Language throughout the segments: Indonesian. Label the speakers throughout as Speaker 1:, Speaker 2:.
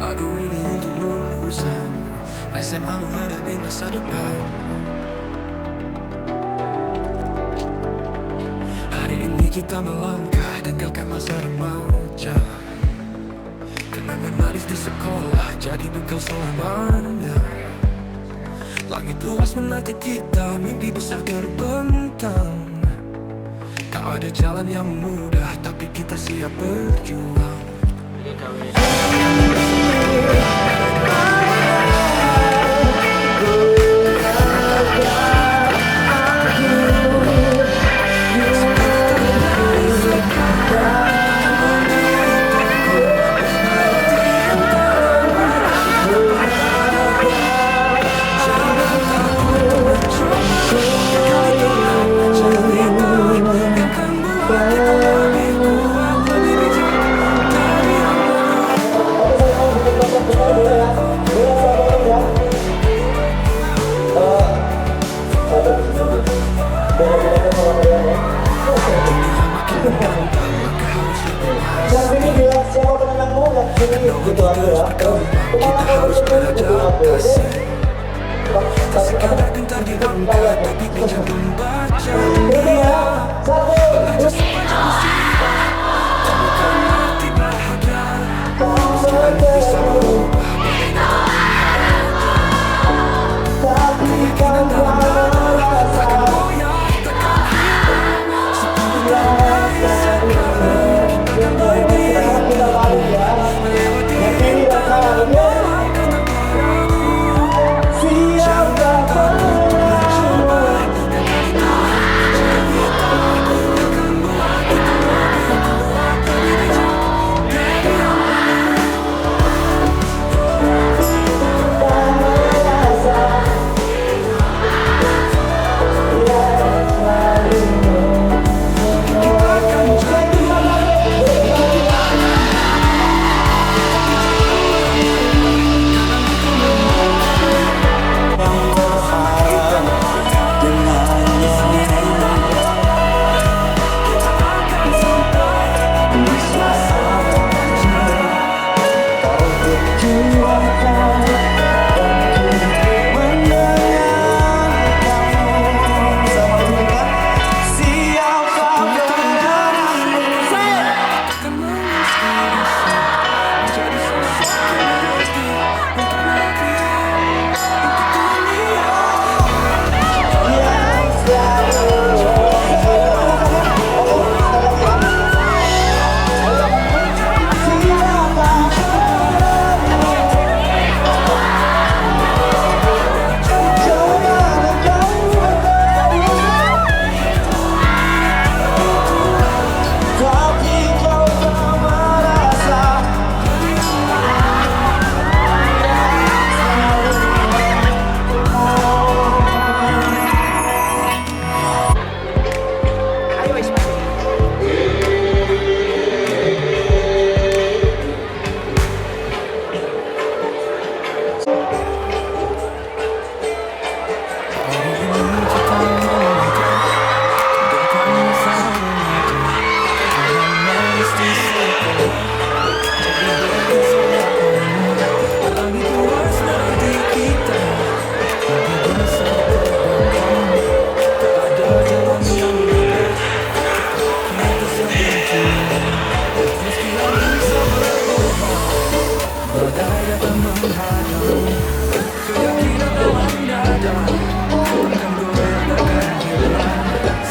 Speaker 1: Lagu ini untuk lulusan SMA menghadapi masa depan. Hari ini kita melangkah tinggalkan masa remaja. Kenangan manis di sekolah jadi bekal selamanya. Langit luas menanti kita, mimpi besar terbentang. Tak ada jalan yang mudah, tapi kita siap berjuang.
Speaker 2: Gitu aja ya.
Speaker 1: Kita harus beradaptasi. Tak sekadar pintar di bangka, tapi bijak membaca dunia. Belajar sepanjang usia, tak bukan arti bahagia. Sekarang bisa berubah, tapi keinginan dalam dada takkan goyah, takkan hilang.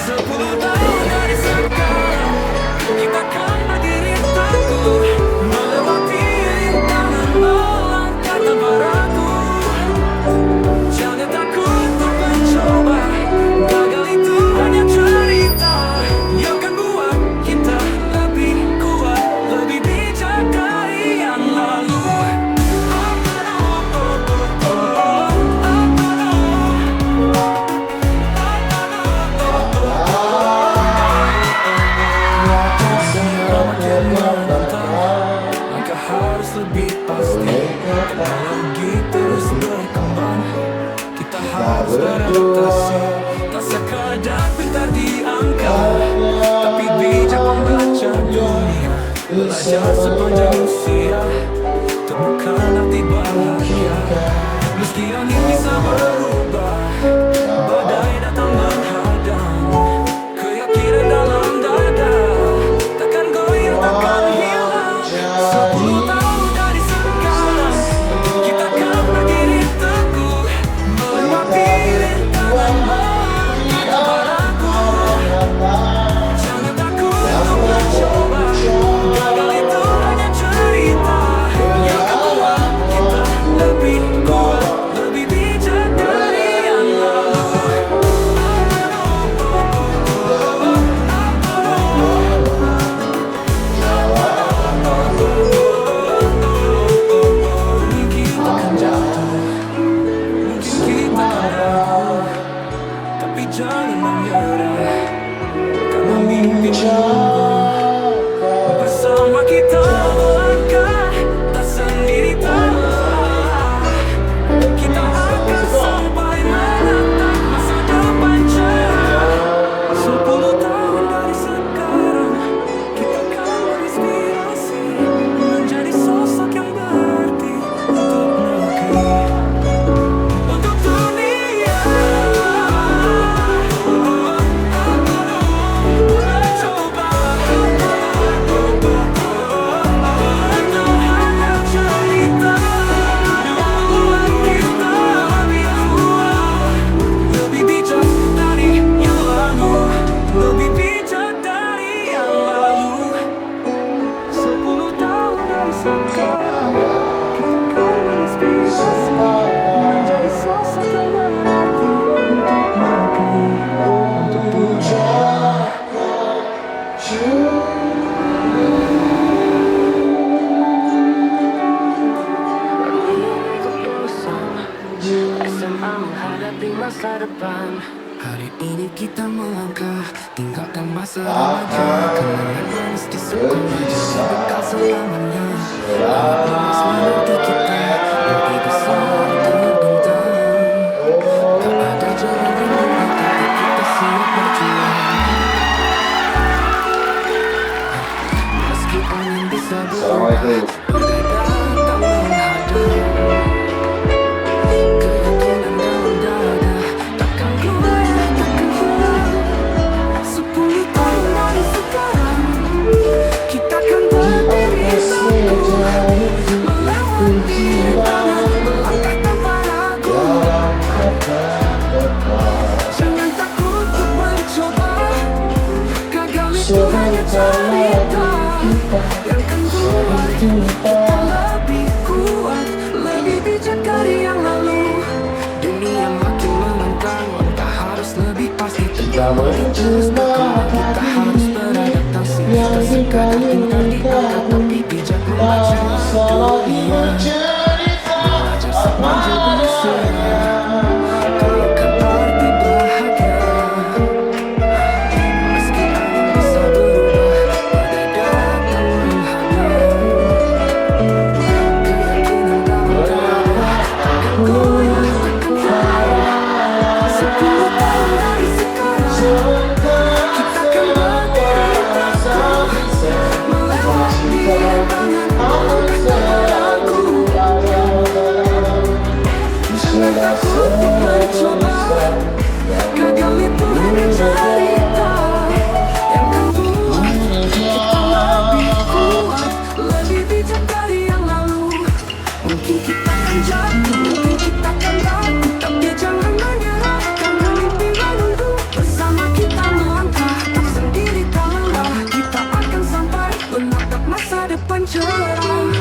Speaker 1: 10 tahun dari sekarang, kita akan berdiri melewati rintangan melangkah tanpa ragu. Jangan takut mencoba, dan hari ini cerita akan buat kita lebih kuat, lebih bijak dari yang lalu. Kita akan jatuh. beradaptasi, tak sekadar pintar di angka, tapi bijak membaca dunia. Belajar sepanjang usia, bukan arti bahagia. Meski angin bisa berubah, badai datang menghadang, keyakinan dalam dada takkan goyah, takkan hilang. 10 tahun dari sekarang, kita akan berdiri teguh, melewati rintangan kita beraku. Jangan takut untuk mencoba, gagal itu hanya cerita yang kedua. Kita lebih kuat, lebih bijak dari yang lalu. Mungkin kita akan jatuh, mungkin kita akan ragu, tapi jangan menyerah, karena mimpi menunggu. Bersama kita melangkah, tak sendiri telah. Kita akan sampai menatap masa depan cerah. 10 tahun dari sekarang, kita akan berinspirasi, menjadi sosok yang berarti untuk negeri, untuk dunia. Coba itu hanya cerita. Duluan kita lebih kuat, lebih bijak dari yang lalu, lebih bijak dari yang lalu. 10 tahun dari sekarang, kita akan berinspirasi, menjadi sosok yang berarti untuk negeri, untuk dunia. SMA menghadapi masa depan. Hari ini kita melangkah, tinggalkan masa remaja. Kenangan manis di sekolah jadi bekal selamanya. Panas menanti kita, mimpi besar terbentang. Tak ada jalan yang mudah, tapi kita siap berjuang. Meski angin bisa berubah, badai datang menghadang, keyakinan dalam dada takkan goyah, takkan hilang. 10 tahun dari sekarang, kita akan berdiri teguh, melewati rintangan, melangkah tanpa ragu. Jangan takut untuk mencoba, gagal itu hanya cerita yang kedua. Kita lebih kuat, lebih bijak dari yang lalu. Dunia makin menantang, langkah harus lebih pasti. Teknologi terus berkembang, kita harus beradaptasi. Tak sekadar pintar di angka, tapi bijak membaca dunia. Belajar sepanjang berusia, kayakkan arti bahagia. Meski angin bisa berubah, badai datang menghadang, keyakinan dalam dada takkan goyah, takkan hilang. 10 tahun dari sekarang, kita akan berdiri teguh, melewati rintangan, melangkah tanpa ragu. Jangan takut untuk mencoba, gagal itu hanya cerita yang kedua. Kita lebih kuat, lebih bijak dari yang lalu. Mungkin kita akan jatuh, mungkin kita akan ragu, tapi jangan menyerah, karena mimpi menunggu. Bersama kita melangkah, tak sendiri tak lelah. Kita akan sampai menatap masa depan cerah.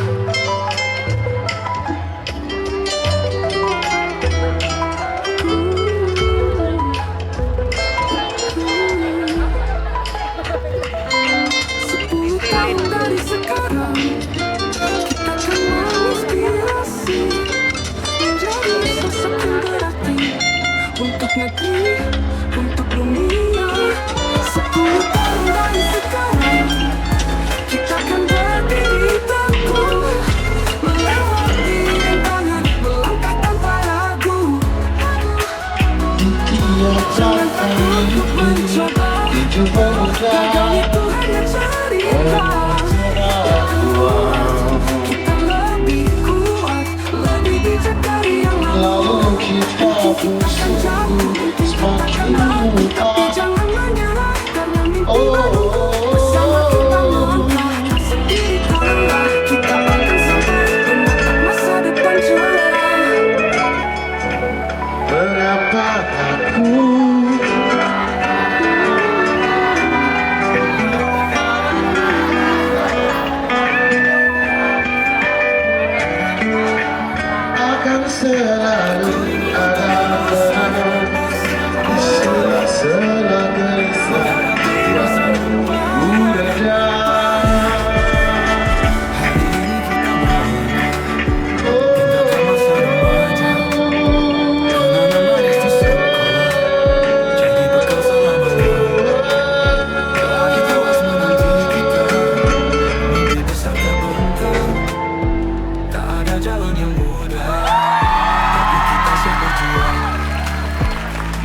Speaker 1: Dari sekarang, kita akan menginspirasi, menjadi sosok yang berarti untuk negeri, untuk dunia. 10 tahun dari sekarang, kita akan berdiri teguh, melewati rintangan, melangkah tanpa ragu. Jangan takut untuk mencoba, gagal itu hanya cerita. Kita lebih kuat,
Speaker 2: akan selalu ada di sela-sela gelisah yang menunggu reda.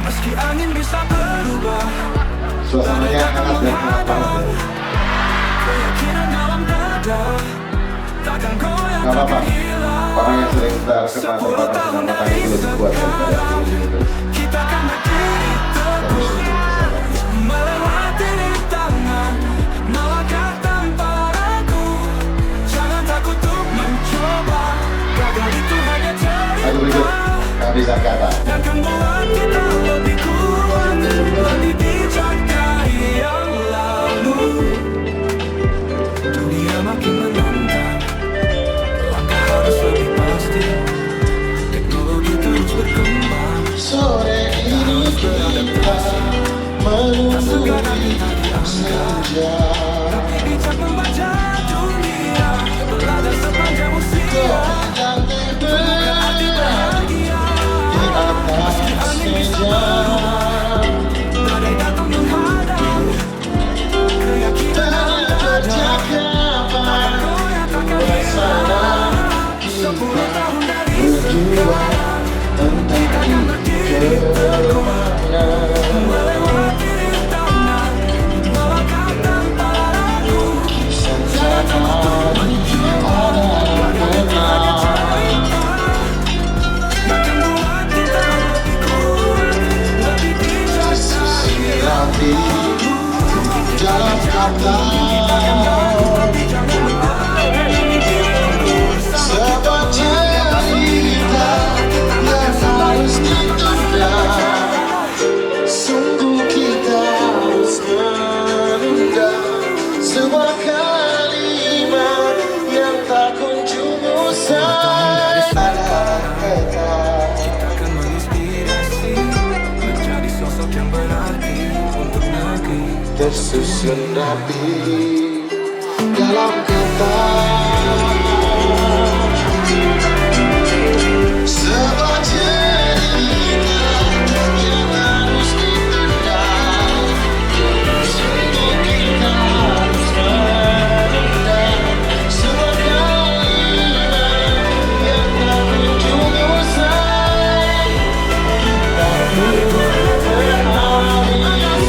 Speaker 1: Meski angin bisa berubah,
Speaker 2: Suasananya hangat dan hangat banget.
Speaker 1: keyakinan dalam dada takkan goyah,
Speaker 2: Gak apa-apa,
Speaker 1: takkan hilang.
Speaker 2: orang yang sering terkena tebakan itu lebih kuat daripada diri itu.
Speaker 1: Kita akan berdiri teguh, melewati rintangan, melangkah tanpa ragu. Jangan takut untuk mencoba, gagal itu hanya
Speaker 2: Lagu berikut,
Speaker 1: cerita
Speaker 2: kehabisan kata.
Speaker 1: akan buat kita lebih kuat, lebih bijak dari yang lalu. Dunia makin menantang, langkah harus lebih pasti. Teknologi terus berkembang,
Speaker 2: Sore ini kita menunggu senja.
Speaker 1: tapi bijak membaca dunia, belajar sepanjang usia.
Speaker 2: Cantik
Speaker 1: Hati bahagia,
Speaker 2: di atas meja.
Speaker 1: badai datang menghadang, keyakinan
Speaker 2: Terjadi kapan
Speaker 1: goyah takkan
Speaker 2: bersama
Speaker 1: hilang. 10 tahun dari
Speaker 2: berdua entah di kemana.
Speaker 1: melewati rintangan, melangkah tanpa ragu.
Speaker 2: Kisah ada
Speaker 1: Takkan buat kita lebih kuat, lebih bijak dari
Speaker 2: hati dalam kata. Sebuah cerita yang harus ditunda. Sungguh kita harus menunda sebuah kalimat yang tak kunjung usai. Ada kata
Speaker 1: akan menginspirasi, menjadi sosok yang berarti untuk negeri.
Speaker 2: tersusun rapi dalam kata. Sebuah cerita yang harus ditunda. Sungguh kita harus menunda sebuah kalimat yang tak kunjung usai. Tak pernah bisa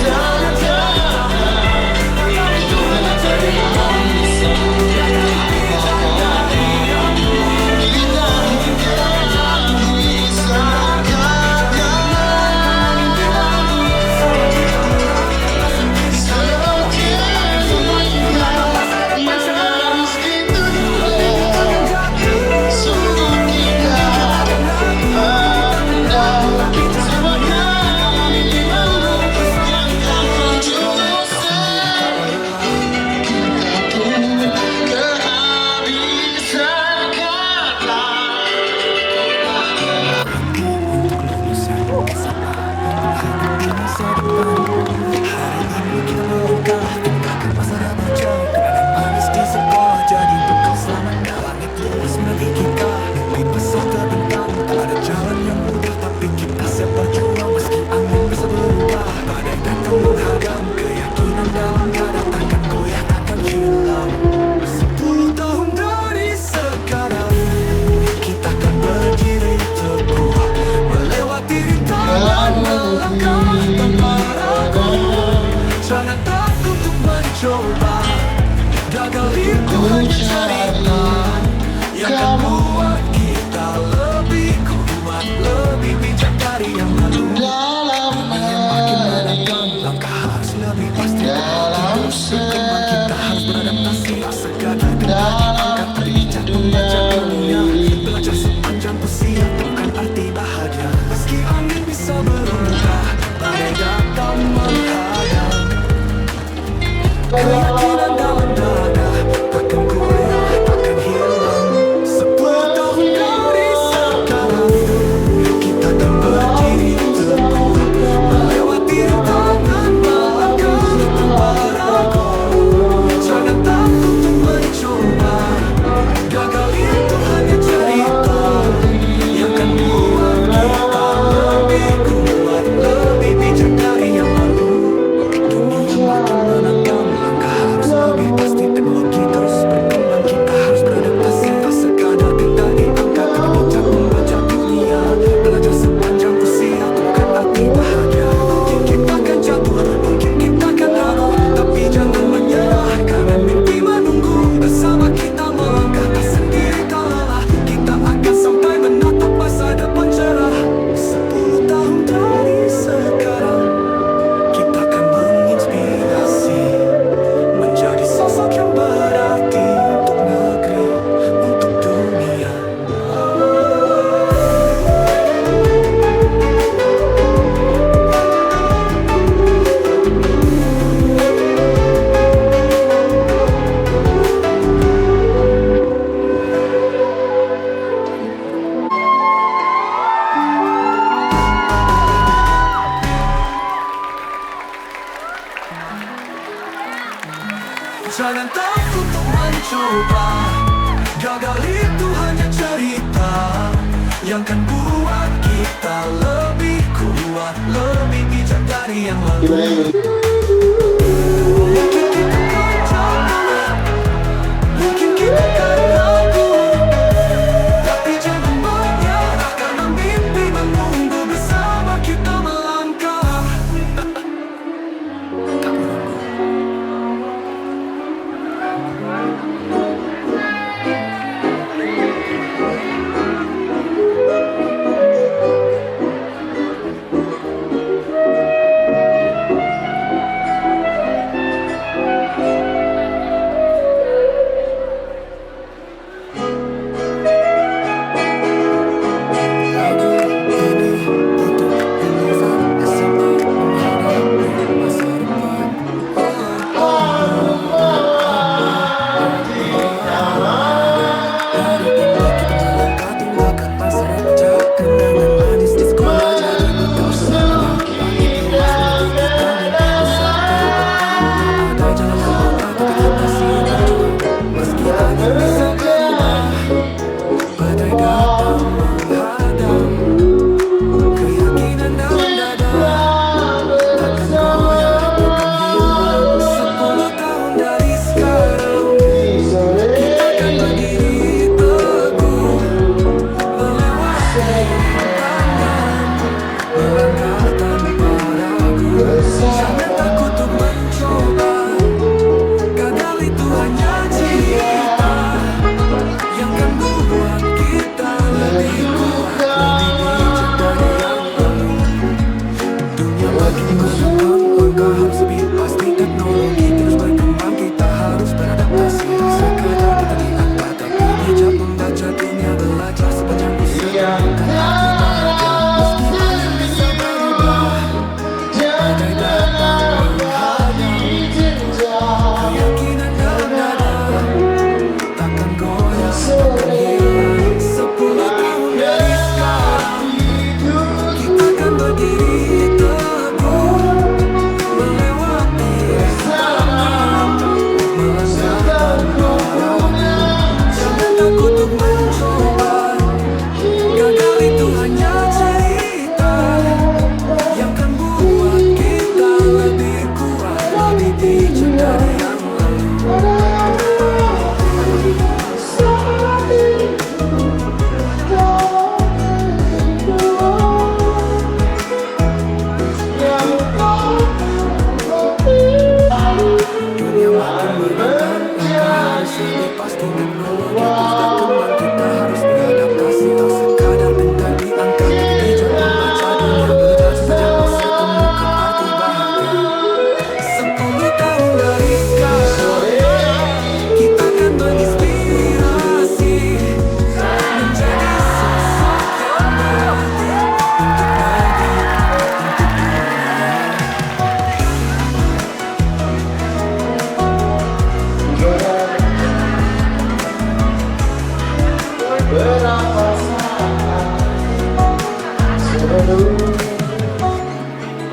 Speaker 1: Jangan takut untuk mencoba. Gagal itu hanya cerita yang kan buat kita lebih kuat, lebih bijak dari yang lalu. Mungkin kita kan jauh, mungkin kita kan ragu, tapi jangan menyerah karena mimpi menunggu bersama kita melangkah.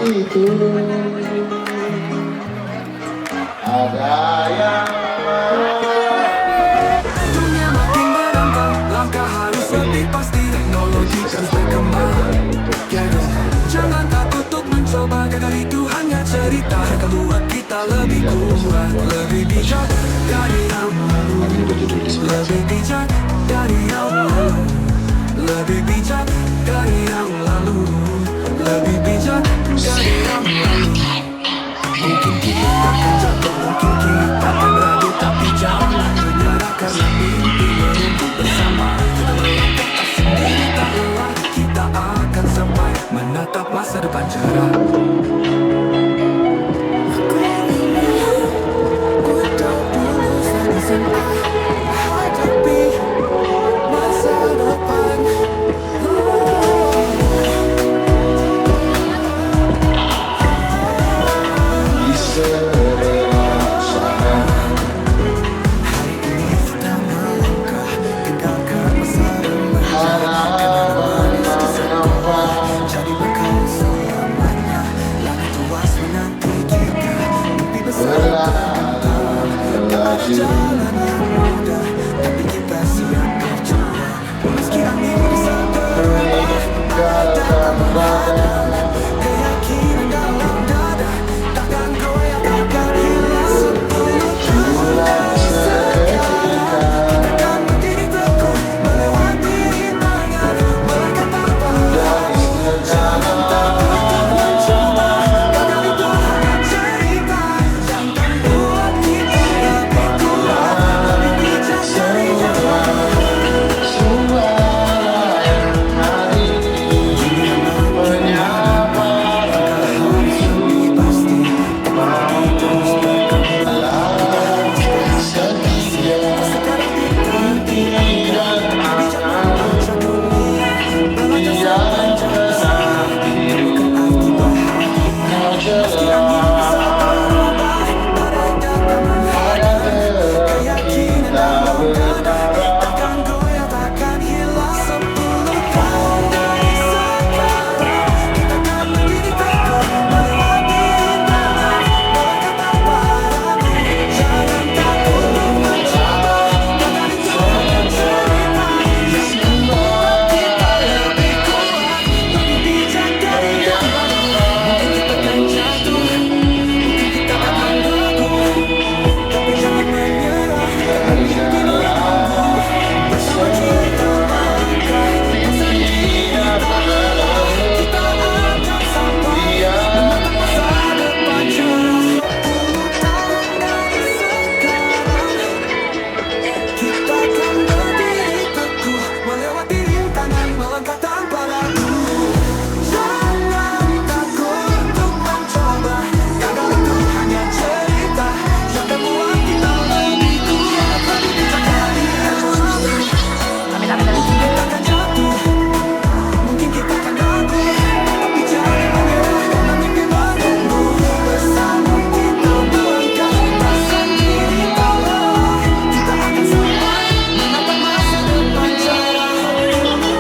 Speaker 2: Itu ada yang
Speaker 1: Dunia makin berangkat, langkah harus lebih pasti. Teknologi terus berkembang. Jangan takut untuk mencoba, gagal itu hanya cerita yang akan buat kita lebih kuat, lebih bijak dari yang lalu, lebih bijak dari yang lalu, lebih bijak dari yang lalu, lebih bijak dari yang lalu. Mungkin kita akan jatuh, mungkin kita akan ragu, tapi jangan menyerah karena mimpi menunggu bersama. Kita melangkah sendiri, tak lelah, kita akan sampai menatap masa depan cerah. Aku tak dulu sampai hadapi masa depan.
Speaker 2: tinggalkan dada.
Speaker 1: Keyakinan dalam dada takkan goyah, takkan hilang. Sepuluh tahun dari sekarang takkan berdiri teguh melewati rintangan, melangkah tanpa ragu. Jangan takut untuk mencoba, gagal itu hanya cerita. Jangan buat kita lebih kuat, lebih bijak dari yang lain.
Speaker 2: Suara yang hari ini menyapa hati pasti mau pulang setia.
Speaker 1: Sekarang kita
Speaker 2: Tidak
Speaker 1: bijak
Speaker 2: akan
Speaker 1: membaca dunia, belajar
Speaker 2: yang pernah hidup kau jelas. Pada kita berharap
Speaker 1: takkan goyah, takkan hilang. 10 tahun dari sekarang kita akan berdiri teguh melewati rintangan, melangkah tanpa ragu. Jangan takut untuk mencoba, gagal itu hanya cerita. Yang membuat kita lebih kuat, lebih bijak dari yang lain. Mungkin kita akan jatuh, mungkin kita akan ragu, tapi jangan menyerah. Mungkin lampu bersama kita melangkah masa kita adalah kita akan sampai menatap masa depan cerah. 10 tahun dari sekarang kita akan berdiri teguh melewati rintangan, melangkah tanpa ragu. Jangan takut untuk mencoba, gagal itu hanya cerita. Yang membuat kita lebih kuat, lebih bijak dari yang lain. Mungkin kita akan jatuh, mungkin kita akan ragu, tapi jangan menyerah karena mimpi menunggu. Bersama kita melangkah masa kita lelah, kita akan sampai menatap masa depan cerah.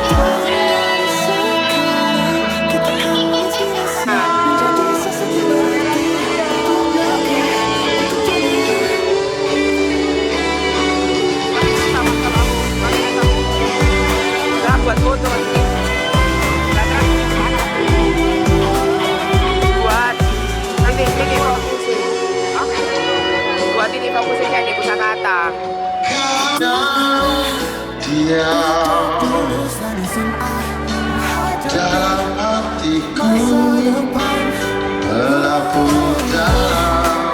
Speaker 1: Dari sekarang kita akan menginspirasi, menjadi sosok yang berarti untuk negeri, untuk dunia.
Speaker 3: Buat foto buat nanti ini fokusin buat ini fokusin yang di Pusakata.
Speaker 2: diam
Speaker 1: Lulusan SMA,
Speaker 2: dalam hatiku
Speaker 1: masa depan
Speaker 2: melabuh dalam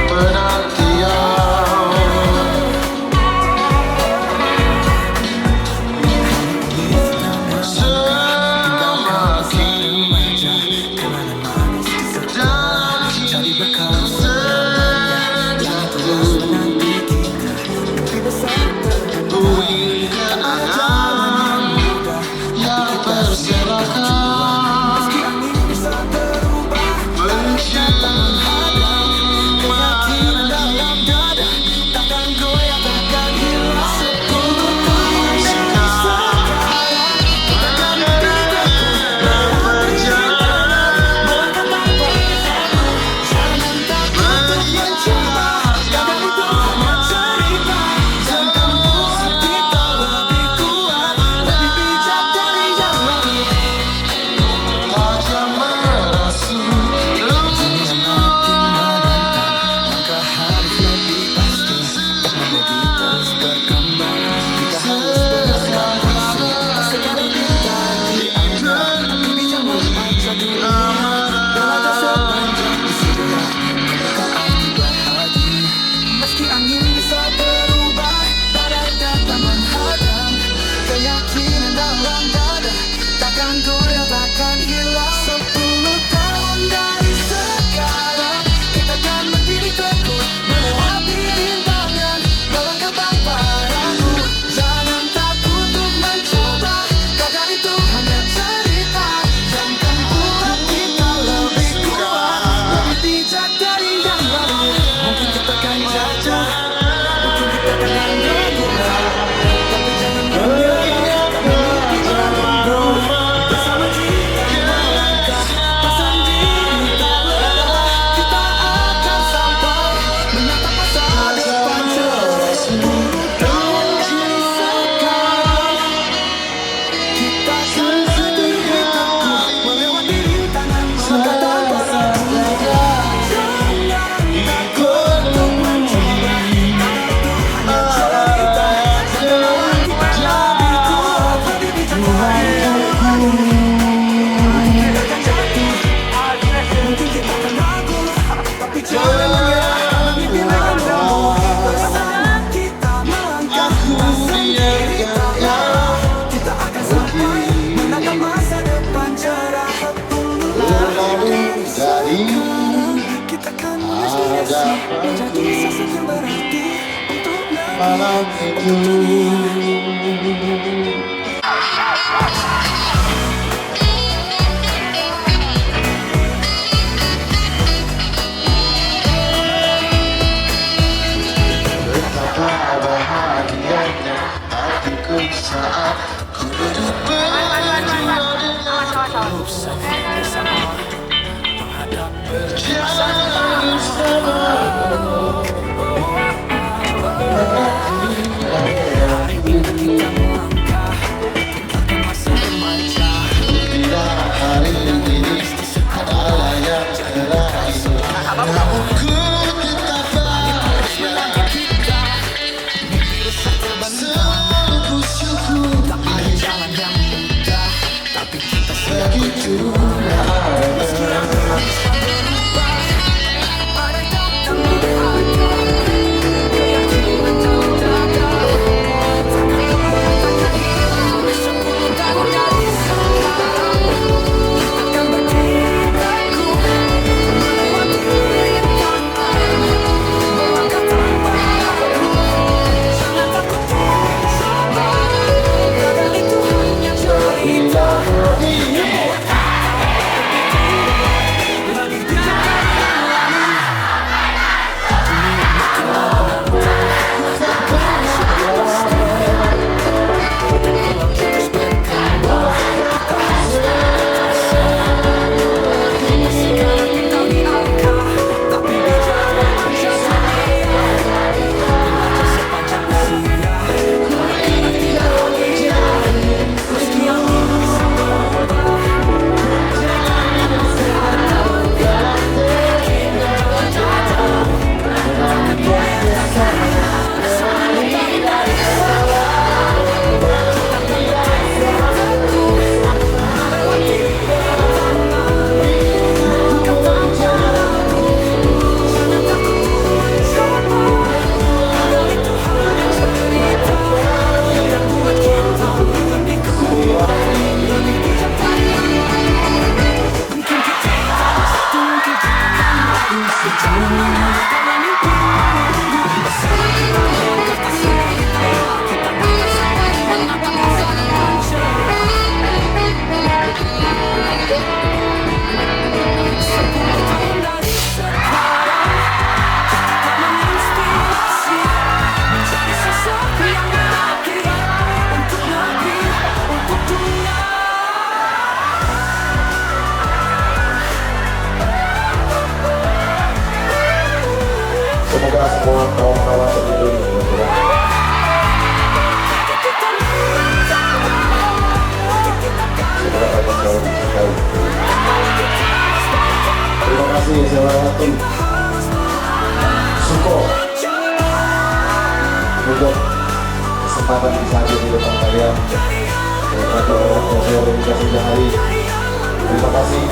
Speaker 2: penantian.
Speaker 1: jadi bekal
Speaker 2: Sejatuh
Speaker 1: nanti kita mimpi besar
Speaker 2: Bui kenangan yang berserakan.
Speaker 1: meski angin bisa berubah. Jadi sesuatu yang berarti untuk
Speaker 2: malam itu. Betapa bahagianya hatiku saat ku duduk berdua berjalan bersama. Bila hari ini adalah yang terakhir, namun ku tetap bahagia. Selalu ku syukuri begitu semoga semua kawan-kawan terlindungi. Semoga kalian selalu diberkahi. Terima kasih selalu Suko untuk kesempatan bisa hadir di depan kalian. Sudah hari. Terima kasih.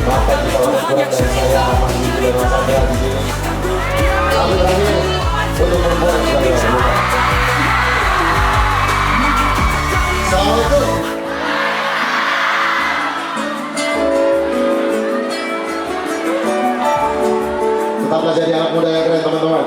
Speaker 2: Maafkan kalau kurang dari saya, Mas Budi dan Mas Andra di sini. Kami terakhir untuk membuat kalian lupa. Assalamualaikum. Tetaplah jadi anak muda yang keren, teman-teman.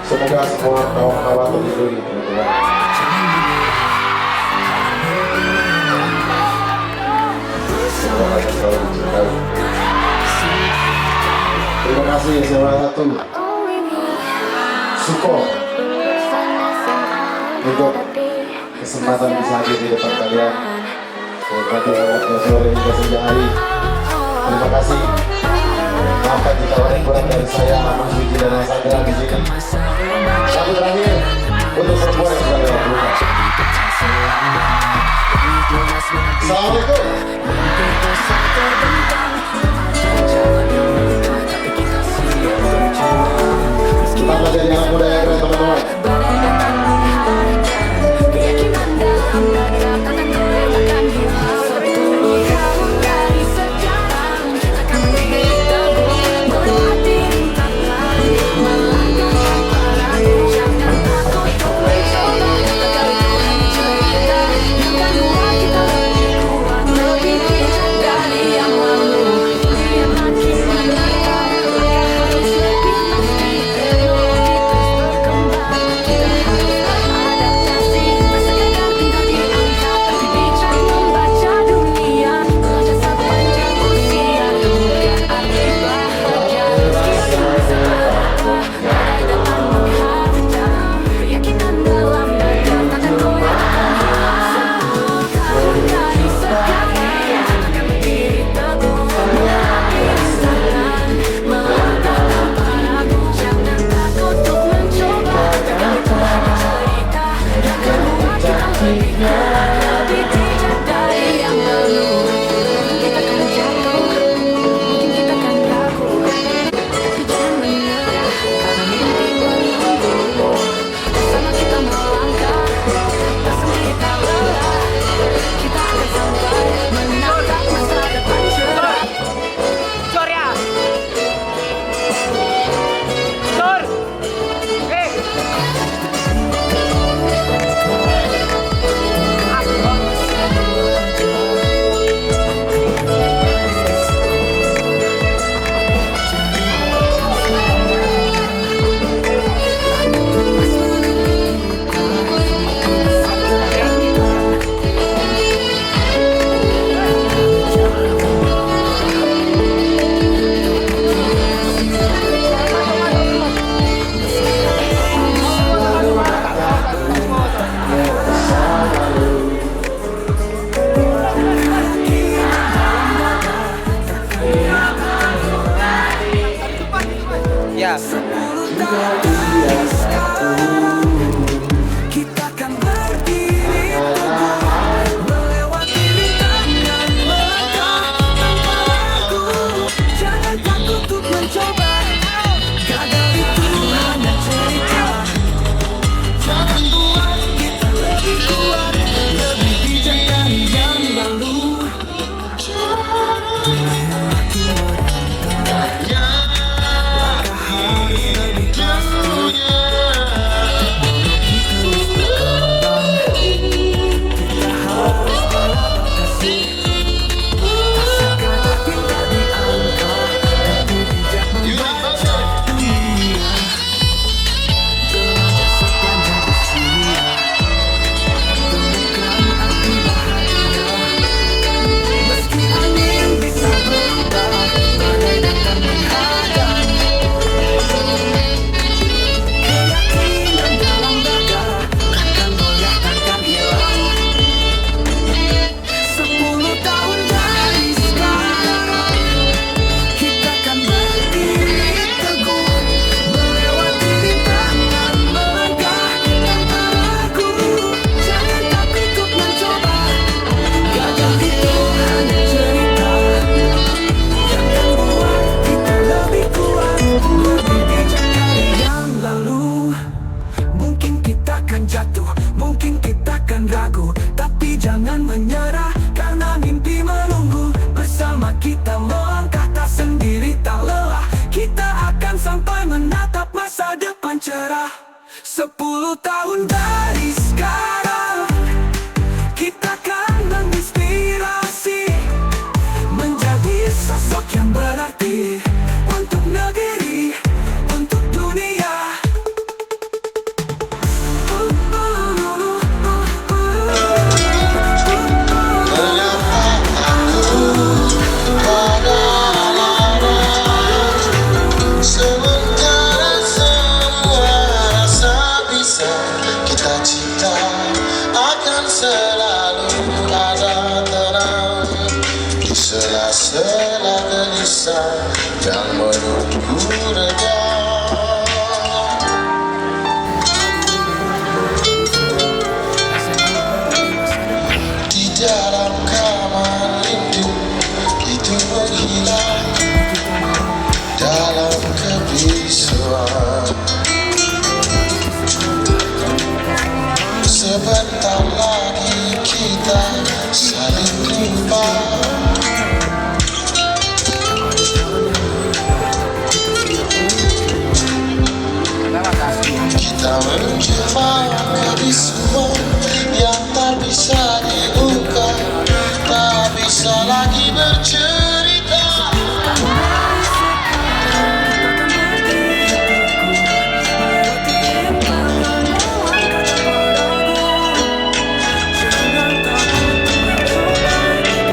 Speaker 2: Semoga semua kawan-kawan terlindungi teman-teman. Semoga kalian selalu dicintai. Terima kasih SMA 1 Suko untuk kesempatan bisa hadir di depan kalian. Menikmati hangatnya sore hingga senja hari. Terima kasih. Maafkan jika ada kurang dari saya, Mas Wiji dan Mas Andra di sini. Satu terakhir untuk perempuan yang sudah lewat rumah. Assalamualaikum. Kita menjadi anak muda yang keren teman-teman.
Speaker 3: Ya.
Speaker 1: Kita akan berdiri melewati rintangan melangkah tanpa ragu. Jangan takut untuk mencoba. Gagal itu hanya cerita. Jangan buat kita lebih kuat, lebih bijak dari yang lalu. Dunia makin merentah. Mungkin kita akan ragu, tapi jangan menyerah, karena mimpi menunggu. Bersama kita melangkah, tak sendiri, tak lelah. Kita akan sampai menatap masa depan cerah. 10 tahun dari sekarang, kita akan menginspirasi, menjadi sosok yang berarti untuk negeri, untuk dunia.
Speaker 4: sebentar lagi kita saling jumpa. Kita menjelma menjadi semua yang tak bisa diungkap, tak bisa lagi bercerita.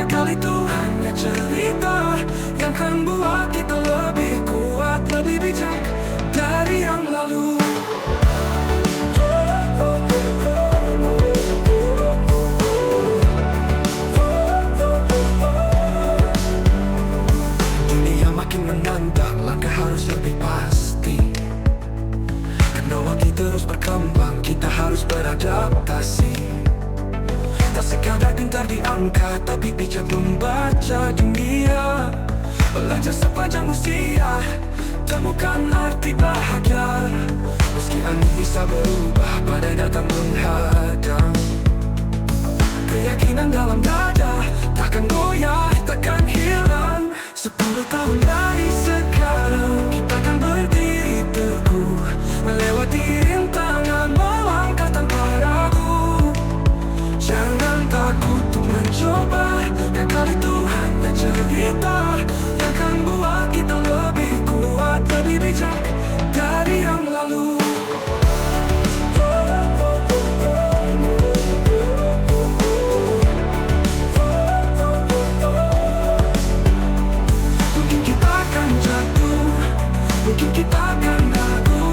Speaker 1: Kali itu hanya cerita yang kan buat kita lebih kuat, lebih bijak dari yang lalu. Dunia makin menantang, langkah harus lebih pasti. Teknologi terus berkembang, kita harus beradaptasi. Tak sekadar pintar di angka, tapi bijak membaca dunia. Belajar sepanjang usia, temukan arti bahagia. Meski angin bisa berubah, badai datang menghadang, keyakinan dalam dada takkan goyah, takkan hilang. 10 tahun dari sekarang, kita akan berdiri teguh, melewati rintangan, melangkah tanpa ragu. Jangan takut untuk mencoba, dan kali itu hanya cerita yang akan buat kita lebih kuat, lebih bijak dari yang lalu. Mungkin kita akan jatuh, mungkin kita akan ragu,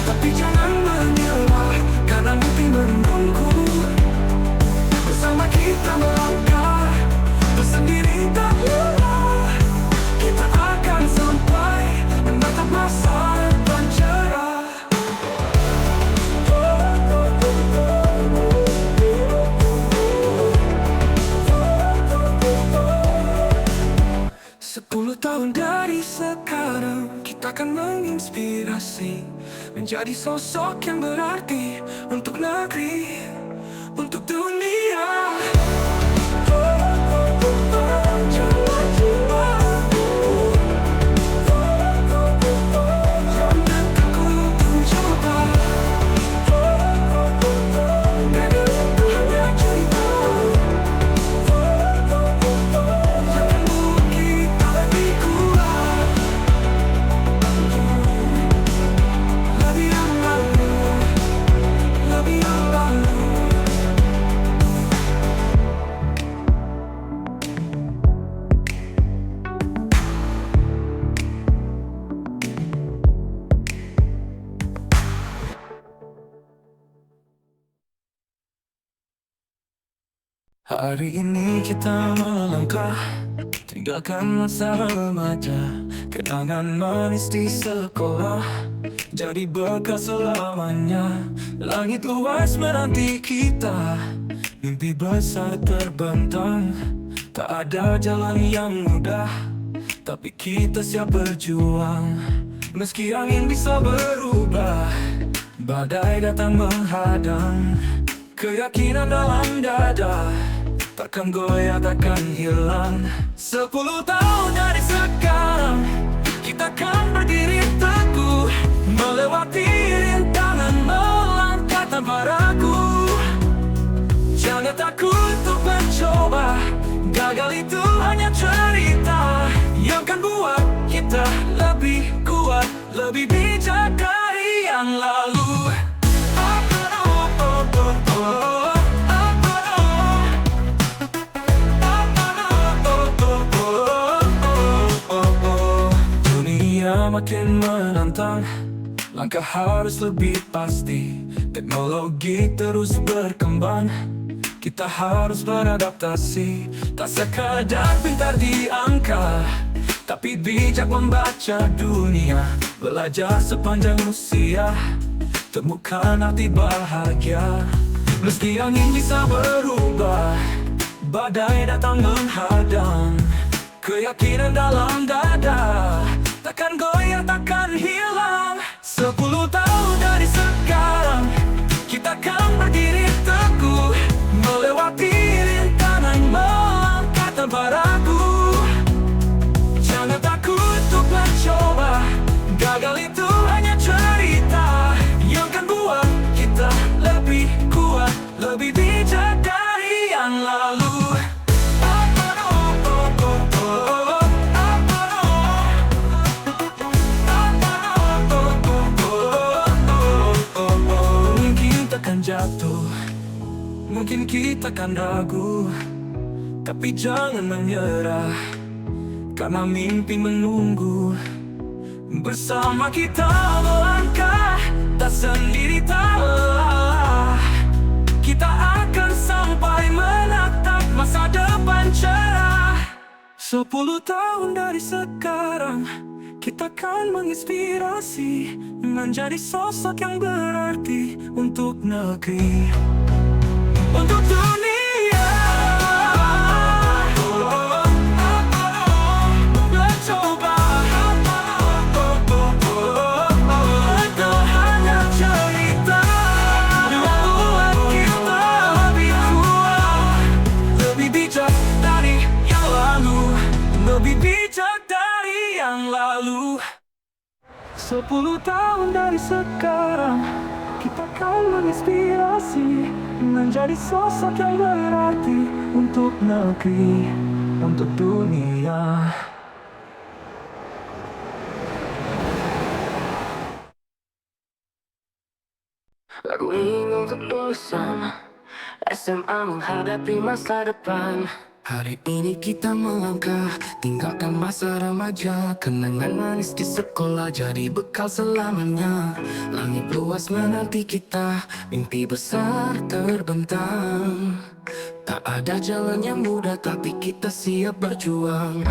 Speaker 1: tapi jangan menyerah, karena mimpi menunggu. Bersama kita melangkah, bersendiri tak lelah, kita akan sampai menatap masa depan cerah. Sepuluh tahun dari sekarang, kita akan menginspirasi, menjadi sosok yang berarti untuk negeri, untuk dunia. Jangan takut mencoba, dan itu hanya cerita. Jangan buat kita lebih kuat, lebih yang lalu, lebih yang lalu. Hari ini kita melangkah, tinggalkan masa remaja, kenangan manis di sekolah, jadi bekas selamanya. Langit luas menanti kita, mimpi besar terbentang. Tak ada jalan yang mudah, tapi kita siap berjuang. Meski angin bisa berubah, badai datang menghadang, keyakinan dalam dada takkan goyah, takkan hilang. 10 tahun dari sekarang, kita akan berdiri teguh, melewati rintangan, melangkah tanpa ragu. Jangan takut untuk mencoba, gagal itu hanya cerita yang akan buat kita lebih kuat, lebih bijak dari yang lalu. Makin menantang, langkah harus lebih pasti. Teknologi terus berkembang, kita harus beradaptasi. Tak sekadar pintar di angka, tapi bijak membaca dunia. Belajar sepanjang usia, temukan arti bahagia. Meski angin bisa berubah, badai datang menghadang, keyakinan dalam dada takkan goyah, takkan hilang. 10 tahun dari sekarang, kita akan berdiri jatuh, mungkin kita kan ragu, tapi jangan menyerah, karena mimpi menunggu. Bersama kita melangkah, tak sendiri, tak lelah. Kita akan sampai menatap masa depan cerah. 10 tahun dari sekarang, kita akan menginspirasi, menjadi sosok yang berarti untuk negeri, untuk dunia. Mencoba, itu hanya cerita yang buat kita lebih kuat, lebih bijak dari yang lalu, lebih bijak dari yang lalu. 10 tahun dari sekarang, kita akan menginspirasi, menjadi sosok yang berarti untuk negeri, untuk dunia. Lagu ini untuk lulusan SMA menghadapi masa depan. Hari ini kita melangkah, tinggalkan masa remaja. Kenangan manis di sekolah jadi bekal selamanya. Langit luas menanti kita, mimpi besar terbentang. Tak ada jalan yang mudah, tapi kita siap berjuang.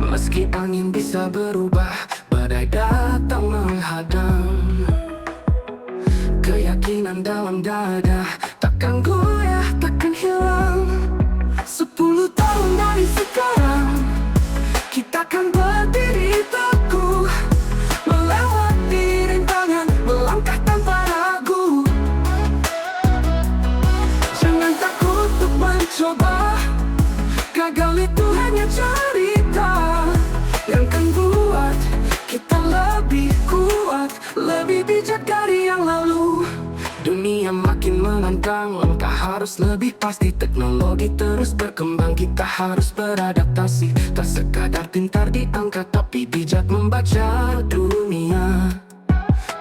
Speaker 1: Meski angin bisa berubah, badai datang menghadang, keyakinan dalam dada takkan goyah, takkan hilang. 10 tahun dari sekarang, kita akan berdiri teguh, melewati rintangan, melangkah tanpa ragu. Jangan takut untuk mencoba, gagal itu hanya cerita yang kan buat kita lebih kuat, lebih bijak dari yang lalu. Dunia makin menantang, langkah harus lebih pasti. Teknologi terus berkembang, kita harus beradaptasi. Tak sekadar pintar di angka, tapi bijak membaca dunia.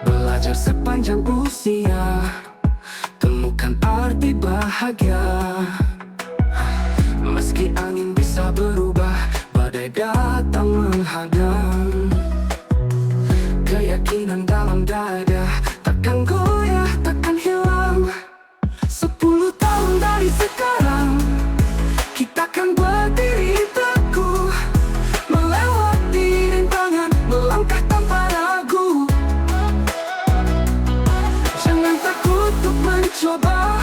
Speaker 1: Belajar sepanjang usia, temukan arti bahagia. Meski angin bisa berubah, badai datang menghadang, keyakinan dalam dada takkan goyah, takkan hilang. 10 tahun dari sekarang, kita akan berdiri teguh, melewati rintangan, melangkah tanpa ragu. Jangan takut untuk mencoba,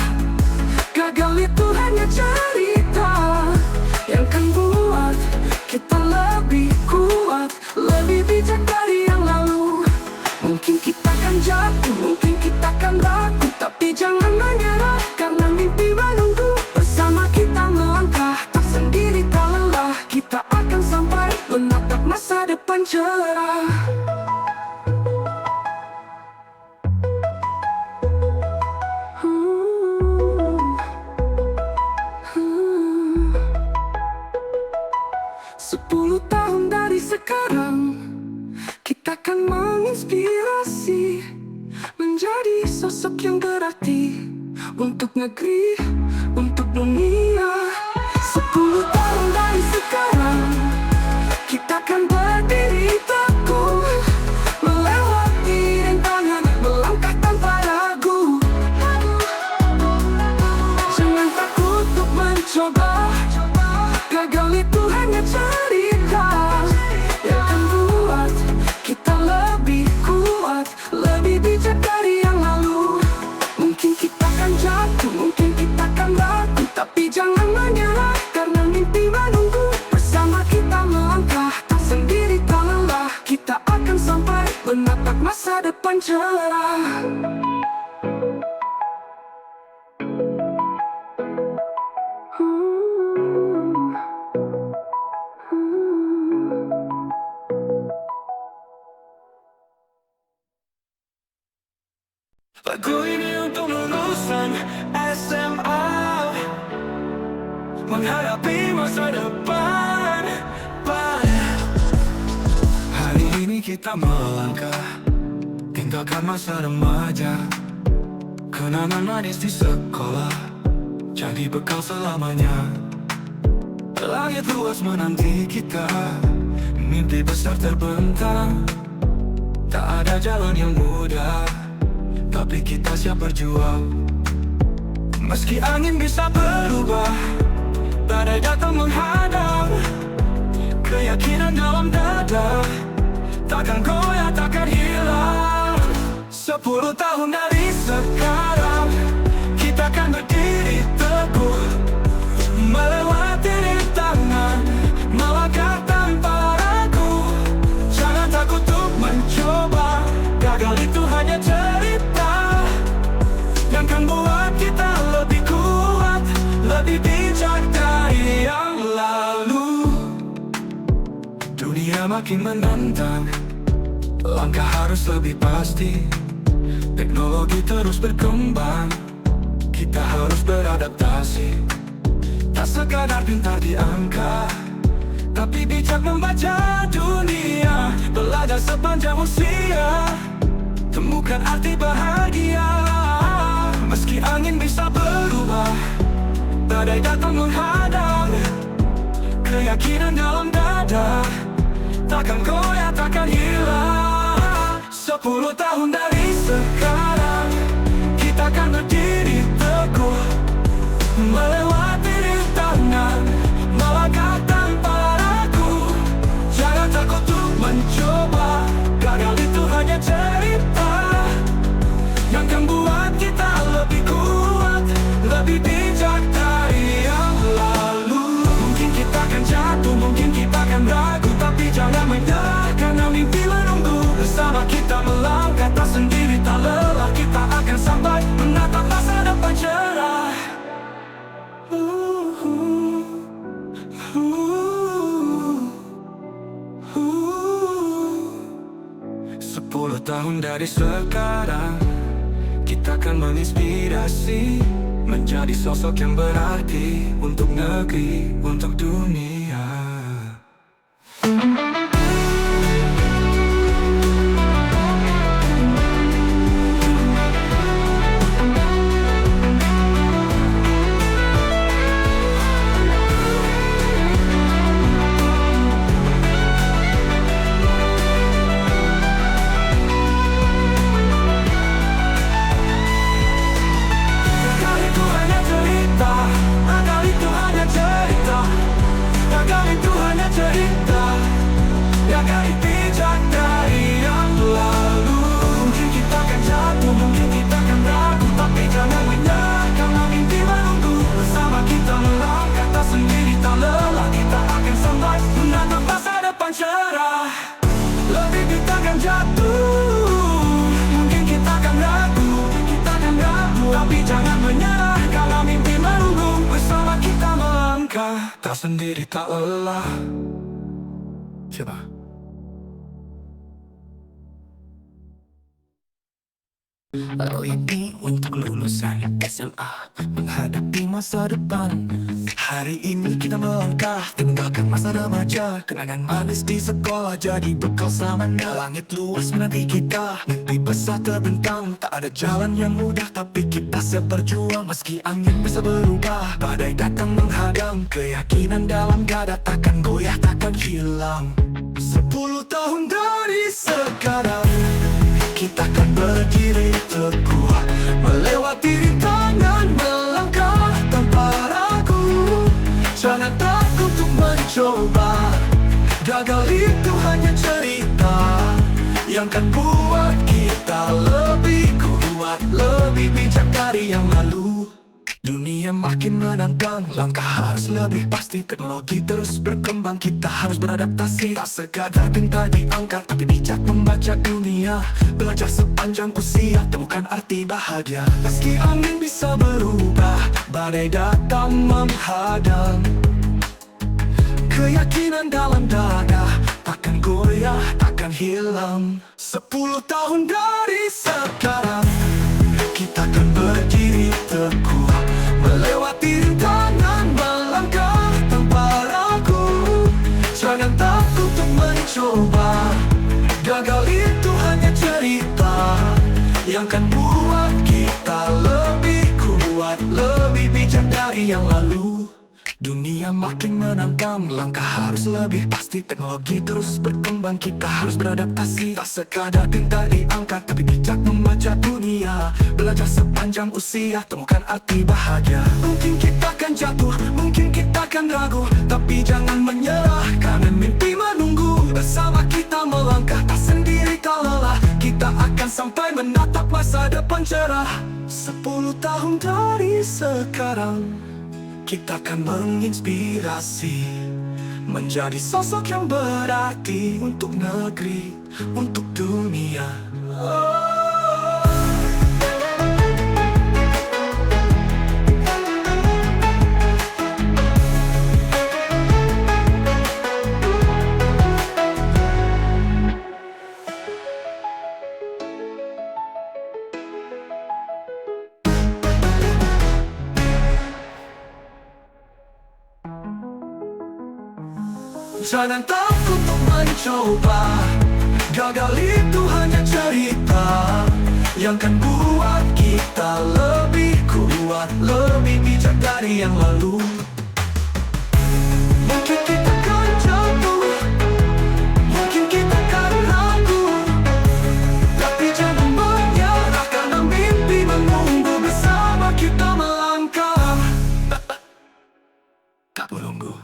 Speaker 1: gagal itu hanya cerita yang kan buat kita lebih kuat, lebih bijak dari yang lalu. Mungkin kita akan jatuh, mungkin kita akan ragu, tapi jangan menyerah, karena mimpi menunggu. Bersama kita melangkah, tak sendiri, tak lelah. Kita akan sampai menatap masa depan cerah. Sepuluh tahun dari sekarang, kita akan menginspirasi, menjadi sosok yang berarti untuk negeri, untuk dunia. 10 tahun dari sekarang, kita akan berdiri teguh, melewati rintangan, melangkah tanpa ragu. Jangan takut untuk mencoba, gagal itu hanya cerita yang kan buat kita lebih kuat, lebih bijak dari yang lalu. Mungkin kita akan jatuh, mungkin kita akan ragu, tapi jangan menyerah, karena mimpi menunggu. Bersama kita melangkah, tak sendiri, tak lelah. Kita akan sampai menatap masa depan cerah. Lagu ini untuk lulusan SMA, menghadapi masa depan. Hari ini kita melangkah, tinggalkan masa remaja. Kenangan manis di sekolah jadi bekal selamanya. Langit luas menanti kita, mimpi besar terbentang. Tak ada jalan yang mudah, tapi kita siap berjuang. Meski angin bisa berubah, badai datang menghadang, keyakinan dalam dada takkan goyah, takkan hilang. 10 tahun dari sekarang, kita akan berdiri teguh, melewati rintangan, melangkah tanpa ragu. Jangan takut untuk mencoba, gagal itu hanya cerita yang kan buat kita lebih kuat, lebih bijak dari yang lalu. Dunia makin menantang, langkah harus lebih pasti. Teknologi terus berkembang, kita harus beradaptasi. Tak sekadar pintar di angka, tapi bijak membaca dunia. Belajar sepanjang usia, temukan arti bahagia. Meski angin bisa berubah, badai datang menghadang, keyakinan dalam dada takkan goyah, takkan hilang. 10 tahun dari sekarang, kita akan berdiri teguh, melewati rintangan, melangkah tanpa ragu. Jangan takut untuk mencoba, gagal itu hanya cerita yang kan buat kita lebih kuat, lebih bijak dari yang lalu. Mungkin kita akan jatuh, mungkin kita akan ragu, tapi jangan menyerah karena mimpi menunggu. Bersama kita melangkah, tak sendiri, tak lelah. Kita akan sampai menatap masa depan cerah. 10 tahun dari sekarang, kita akan menginspirasi, menjadi sosok yang berarti untuk negeri, untuk dunia. Tak sendiri, tak lelah. Coba. Lalu ini untuk lulusan SMA, menghadapi masa depan. Hari ini kita melangkah, tinggalkan masa remaja. Kenangan manis di sekolah jadi bekal selamanya. Langit luas menanti kita, mimpi besar terbentang. Tak ada jalan yang mudah, tapi kita siap berjuang. Meski angin bisa berubah, badai datang menghadang, keyakinan dalam dada takkan goyah, takkan hilang. 10 tahun dari sekarang, kita akan berdiri teguh, melewati rintangan, melangkah tanpa ragu. Jangan takut untuk mencoba, gagal itu hanya cerita yang kan buat kita lebih kuat, lebih bijak dari yang lalu. Dunia makin menantang, langkah harus lebih pasti. Teknologi terus berkembang, kita harus beradaptasi. Tak sekadar pintar di angka, tapi bijak membaca dunia. Belajar sepanjang usia, temukan arti bahagia. Meski angin bisa berubah, badai datang menghadang, keyakinan dalam dada takkan goyah, takkan hilang. 10 tahun dari sekarang, kita akan berdiri teguh, melewati rintangan, melangkah tanpa ragu. Jangan takut untuk mencoba, gagal itu itu hanya cerita yang kan buat kita lebih kuat, lebih bijak dari yang lalu. Dunia makin menantang, langkah harus lebih pasti. Teknologi terus berkembang, kita harus beradaptasi. Tak sekadar tinta diangkat, tapi bijak membaca dunia. Belajar sepanjang usia, temukan arti bahagia. Mungkin kita akan jatuh, mungkin kita akan ragu, tapi jangan menyerah, karena mimpi menunggu. Bersama kita melangkah, tak sendiri tak lelah. Kita akan sampai menatap masa depan cerah. 10 tahun dari sekarang, kita akan menginspirasi, menjadi sosok yang berarti untuk negeri, untuk dunia. Jangan takut untuk mencoba, gagal itu hanya cerita yang kan buat kita lebih kuat, lebih bijak dari yang lalu. Mungkin kita akan jatuh, mungkin kita akan ragu, tapi jangan menyerah, karena mimpi menunggu. Bersama kita melangkah, tak menunggu.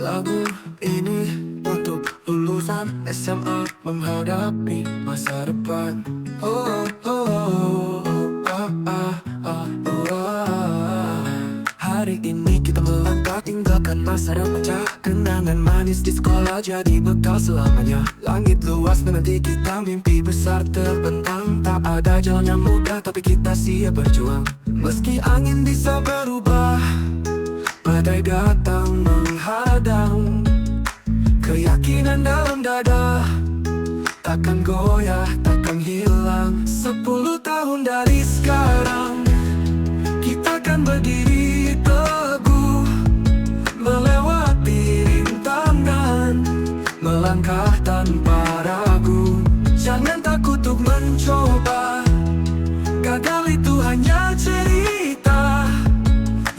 Speaker 1: Lagu ini untuk lulusan SMA menghadapi masa depan. Oh, oh, oh, oh, ah, ah, oh, ah. Hari ini kita melangkah, tinggalkan masa dan pecah. Kenangan manis di sekolah jadi bekal selamanya. Langit luas menanti kita, mimpi besar terbentang. Tak ada jalan yang mudah, tapi kita siap berjuang. Meski angin bisa berubah, badai datang menghadang, keyakinan dalam dada takkan goyah, takkan hilang. 10 tahun dari sekarang, kita akan berdiri teguh, melewati rintangan, melangkah tanpa ragu. Jangan takut untuk mencoba, gagal itu hanya cerita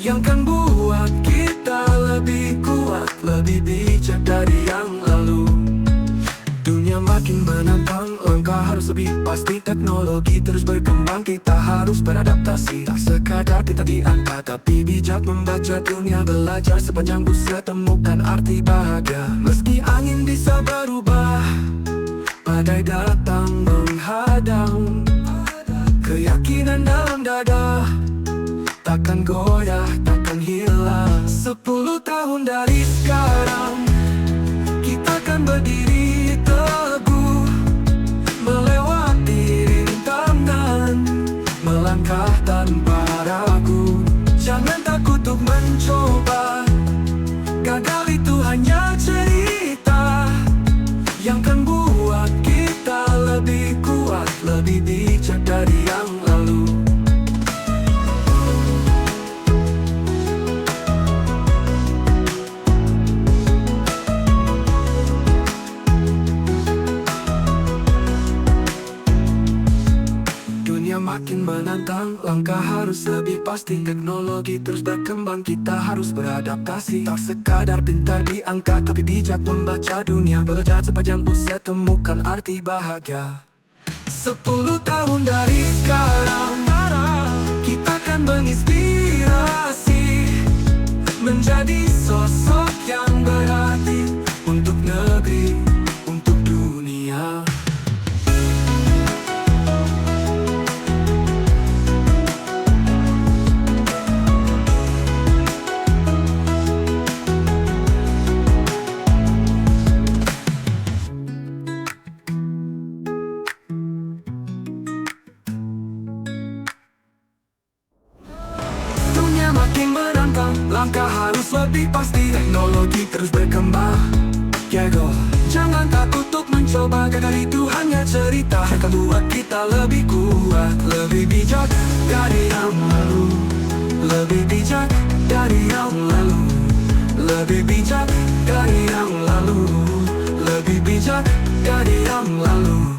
Speaker 1: yang kan buat kita lebih kuat, lebih bijak dari yang lalu. Dunia makin menantang, langkah harus lebih pasti. Teknologi terus berkembang, kita harus beradaptasi. Tak sekadar kita diangkat, tapi bijak membaca dunia. Belajar sepanjang usia, temukan arti bahagia. Meski angin bisa berubah, badai datang menghadang, keyakinan dalam dada takkan goyah, takkan hilang. 10 tahun dari sekarang, kita akan berdiri teguh, melewati rintangan, melangkah tanpa ragu. Jangan takut untuk mencoba, gagal itu hanya cerita yang kan buat kita lebih kuat, lebih bijak dari yang lalu. Makin menantang, langkah harus lebih pasti. Teknologi terus berkembang, kita harus beradaptasi. Tak sekadar pintar diangkat, tapi bijak membaca dunia. Belajar sepanjang usia, temukan arti bahagia. 10 tahun dari sekarang, kita akan menginspirasi, menjadi sosok yang berarti untuk negeri, untuk dunia. Makin lebih pasti. Teknologi terus berkembang, jangan takut untuk mencoba. Gagal itu hanya cerita, akan buat kita lebih kuat, lebih bijak dari yang lalu. Lebih bijak dari yang lalu. Lebih bijak dari yang lalu. Lebih bijak dari yang lalu.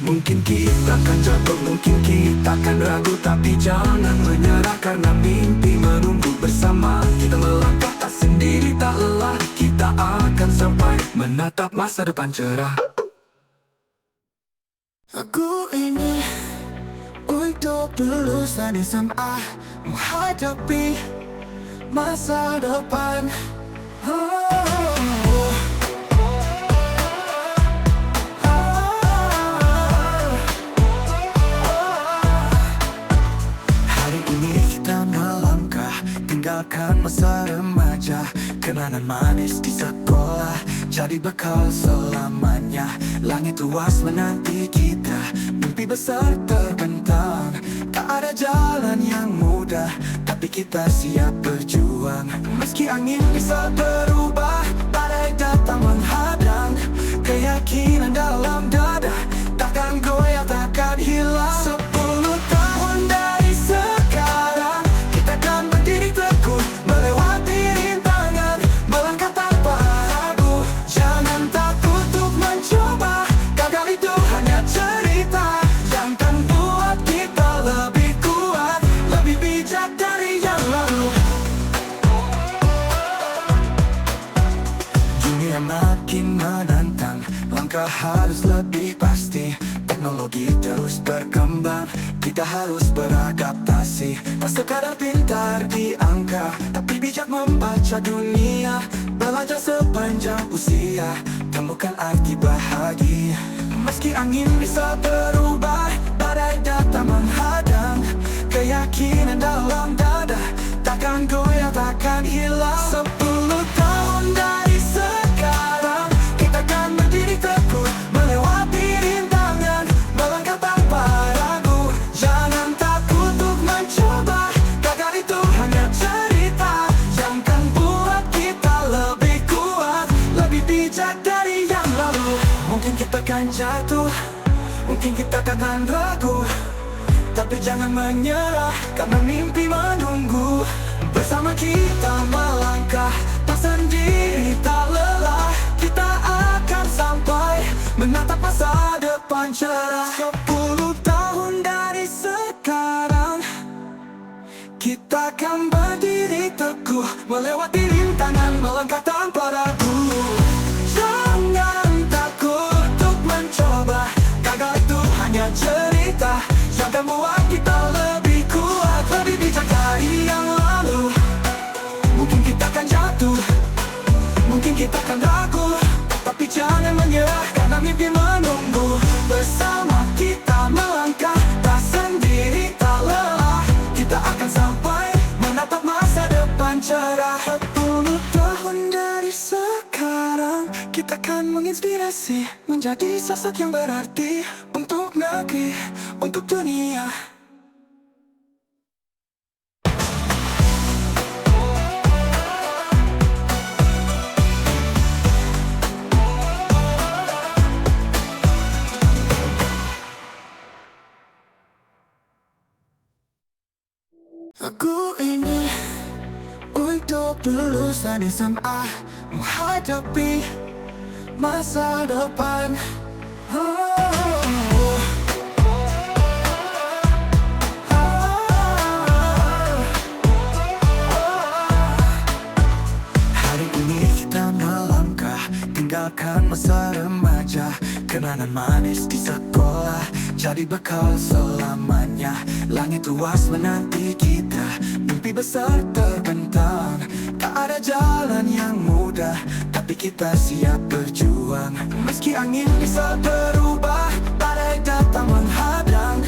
Speaker 1: Mungkin kita akan jatuh, mungkin kita akan ragu, tapi jangan menyerah karena mimpi menunggu bersama. Kita melangkah tak sendiri, tak lelah. Kita akan sampai menatap masa depan cerah.
Speaker 5: Aku ini untuk lulusan SMA, menghadapi masa depan. Hari ini kita melangkah, tinggalkan masa remaja, kenangan manis di sekolah jadi bekal selamanya. Langit luas menanti kita, mimpi besar terbentang. Tak ada jalan yang mudah, tapi kita siap berjuang. Meski angin bisa berubah, badai datang menghadang, keyakinan dalam dada takkan goyah, takkan hilang. 10 tahun dari sekarang, kita akan berdiri teguh, melewati rintangan, melangkah tanpa ragu. Jangan takut untuk mencoba, gagal itu hanya cerita yang akan buat kita lebih kuat, lebih bijak dari yang lalu. Dunia makin menantang, langkah harus lebih pasti. Teknologi terus berkembang, kita harus beradaptasi. Tak sekadar pintar di angka, tapi bijak membaca dunia. Belajar sepanjang usia, temukan arti bahagia. Meski angin bisa berubah, badai datang menghadang, keyakinan dalam dada takkan goyah, takkan hilang. 10 tahun dari sekarang, kita akan berdiri teguh, melewati rintangan, melangkah tanpa ragu. Jangan takut untuk mencoba, gagal itu hanya cerita yang akan buat kita lebih kuat, lebih bijak dari yang lalu. Mungkin kita akan jatuh, mungkin kita akan ragu, tapi jangan menyerah karena mimpi menunggu. Bersama kita melangkah, tak sendiri, tak lelah. Kita akan sampai menatap masa depan cerah. 10 tahun dari sekarang, kita akan berdiri teguh, melewati rintangan, melangkah tanpa ragu. Jangan takut untuk mencoba, gagal itu hanya cerita yang akan buat kita lebih kuat, lebih bijak dari yang lalu. Mungkin kita akan jatuh, mungkin kita akan ragu, tapi jangan menyerah karena mimpi menunggu. Bersama kita melangkah, tak sendiri, tak lelah. Kita akan sampai menatap masa depan cerah. 10 tahun dari sekarang, kita akan menginspirasi, menjadi sosok yang berarti untuk negeri, untuk dunia. Aku ini untuk lulusan SMA, menghadapi masa depan. Hari ini kita melangkah, tinggalkan masa remaja, kenangan manis di sekolah jadi bekal selamanya. Langit luas menanti kita, mimpi besar terbentang. Tak ada jalan yang mudah, tapi kita siap berjuang. Meski angin bisa berubah, badai datang menghadang,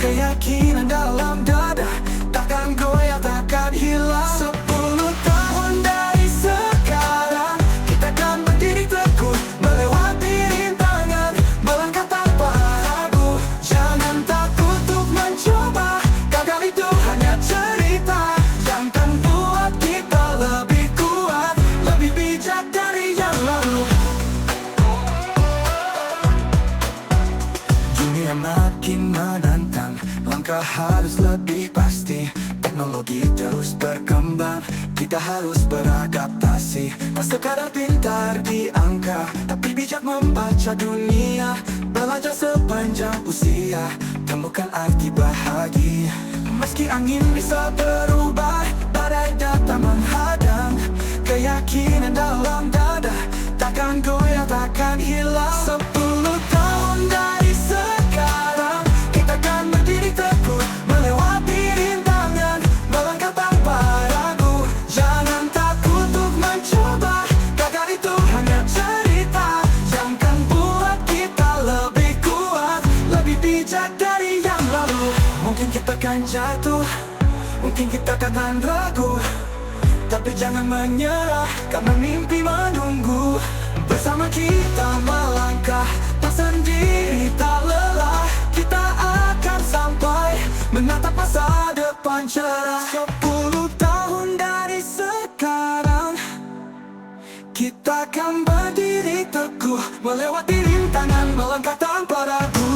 Speaker 5: keyakinan dalam dada takkan goyah, takkan hilang. 10 tahun dari sekarang, kita akan berdiri teguh, melewati rintangan, melangkah tanpa ragu. Jangan takut untuk mencoba, gagal itu hanya cerita yang akan buat kita lebih kuat, berkembang, kita harus beradaptasi. Tak sekadar pintar di angka, tapi bijak membaca dunia. Belajar sepanjang usia, temukan arti bahagia. Meski angin bisa berubah, badai datang menghadang, keyakinan dalam dada takkan goyah, takkan hilang. 10 tahun dari sekarang, kita akan berdiri teguh, melewati rintangan, melangkah tanpa ragu. Jangan takut untuk mencoba, gagal itu hanya cerita yang kan buat kita lebih kuat, lebih bijak dari yang lalu. Mungkin kita akan jatuh, mungkin kita akan ragu, tapi jangan menyerah, karena mimpi menunggu. Bersama kita melangkah, tak sendiri, tak lelah. Kita akan sampai menatap masa depan cerah. 10 tahun dari sekarang, kita akan berdiri teguh, melewati rintangan, melangkah tanpa ragu.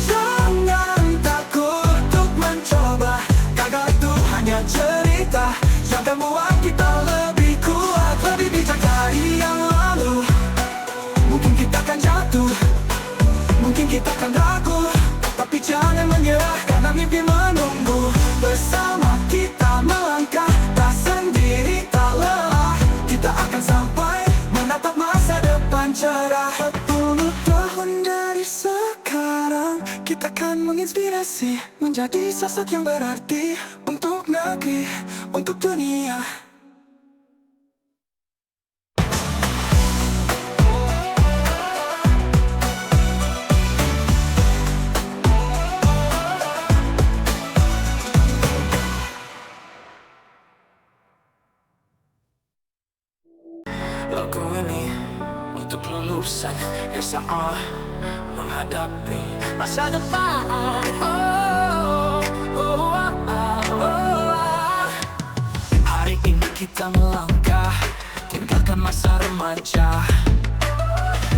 Speaker 5: Jangan takut untuk mencoba, gagal itu hanya cerita yang akan buat kita lebih kuat, lebih bijak dari yang lalu. Mungkin kita akan jatuh, mungkin kita akan ragu, tapi jangan menyerah, karena mimpi menunggu. Bersama kita melangkah, tak sendiri, tak lelah. Kita akan sampai menatap masa depan cerah. 10 tahun dari sekarang, kita akan menginspirasi, menjadi sosok yang berarti untuk negeri, untuk dunia.
Speaker 1: Lagu ini untuk lulusan SMA menghadapi masa depan. Hari ini kita melangkah, tinggalkan masa remaja,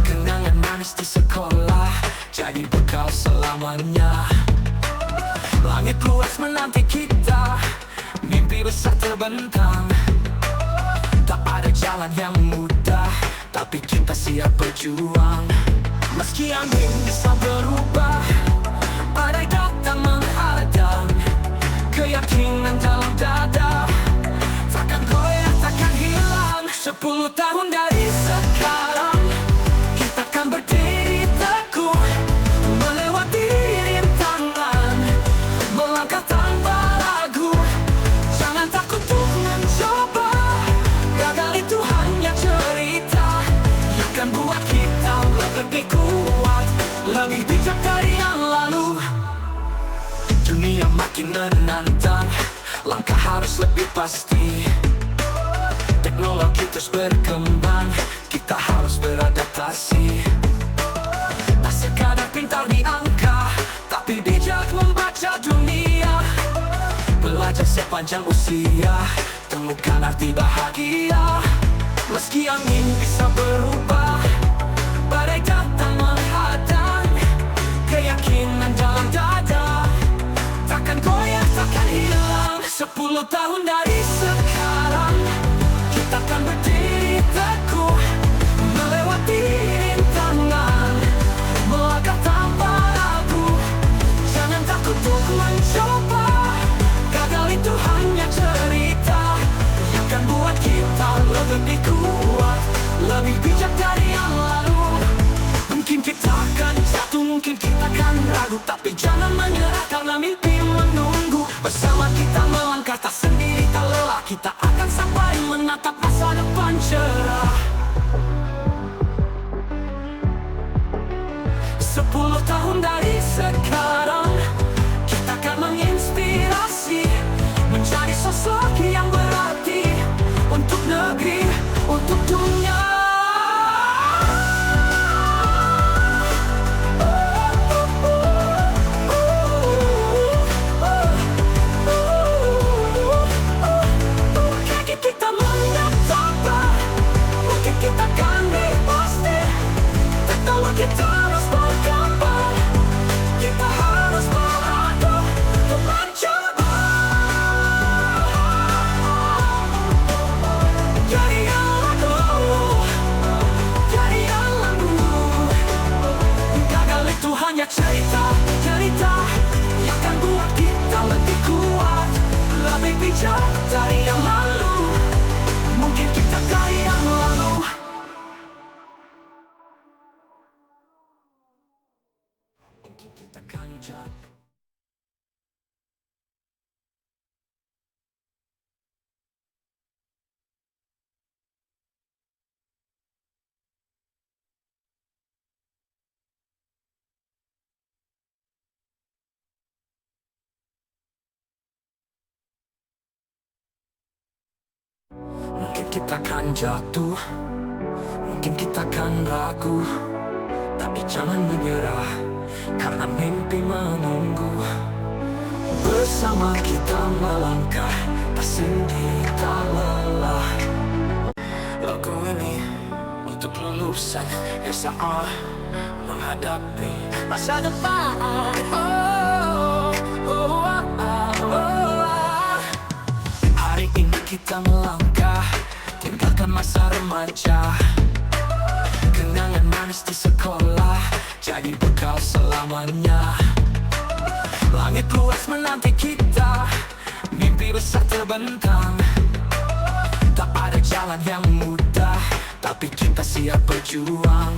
Speaker 1: kenangan manis di sekolah jadi bekal selamanya. Langit luas menanti kita, mimpi besar terbentang. Tak ada jalan yang mudah, tapi kita siap berjuang. Meski angin bisa berubah, badai datang menghadang, keyakinan dalam dada takkan goyah, takkan hilang. 10 tahun dari sekarang, kita akan berdiri teguh, melewati rintangan, melangkah tanpa ragu. Jangan takut untuk mencoba, gagal itu hanya cerita yang akan buat kita lebih kuat, lebih bijak dari yang lalu. Dunia makin menantang, langkah harus lebih pasti. Teknologi terus berkembang, kita harus beradaptasi. Tak sekadar pintar di angka, tapi bijak membaca dunia. Belajar sepanjang usia, temukan arti bahagia. Meski angin bisa berubah, badai datang menghadang, keyakinan dalam dada takkan goyah, takkan hilang. 10 tahun dari sekarang, kita akan berdiri teguh, melewati rintangan, melangkah tanpa ragu. Jangan takut untuk mencoba, gagal itu hanya cerita yang akan buat kita lebih kuat, lebih bijak dari yang lalu. Mungkin kita akan jatuh, mungkin kita akan ragu, tapi jangan menyerah, karena mimpi menunggu. Bersama kita melangkah, tak sendiri, tak lelah. Kita akan sampai menatap masa depan cerah. 10 tahun dari sekarang, kita akan menginspirasi, menjadi sosok yang berarti untuk negeri, untuk dunia. Kaki kita menatap, mungkin kita akan pasti. Teknologi terus berkembang, kita harus beradu untuk mencoba.
Speaker 5: kita kan jatuh, mungkin kita kan ragu, tapi jangan menyerah, karena mimpi menunggu. Bersama kita melangkah, tak sendiri, tak lelah. Lagu ini untuk lulusan SMA menghadapi masa depan. Hari ini kita melangkah, tinggalkan masa remaja. Kenangan manis di sekolah jadi bekal selamanya. Langit luas menanti kita, mimpi besar terbentang. Tak ada jalan yang mudah, tapi kita siap berjuang.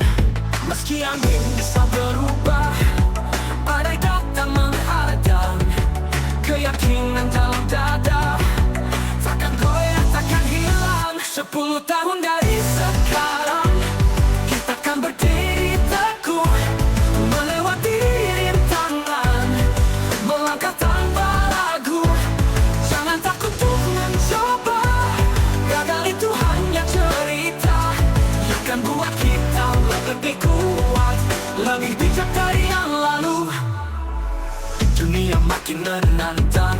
Speaker 5: Meski angin bisa berubah, badai datang menghadang, keyakinan dalam dada takkan goyah, takkan hilang. 10 tahun dari sekarang, kita akan berdiri teguh, melewati rintangan, melangkah tanpa ragu. Jangan takut untuk mencoba, gagal itu hanya cerita yang akan buat kita lebih kuat, lebih bijak dari yang lalu. Dunia makin menantang,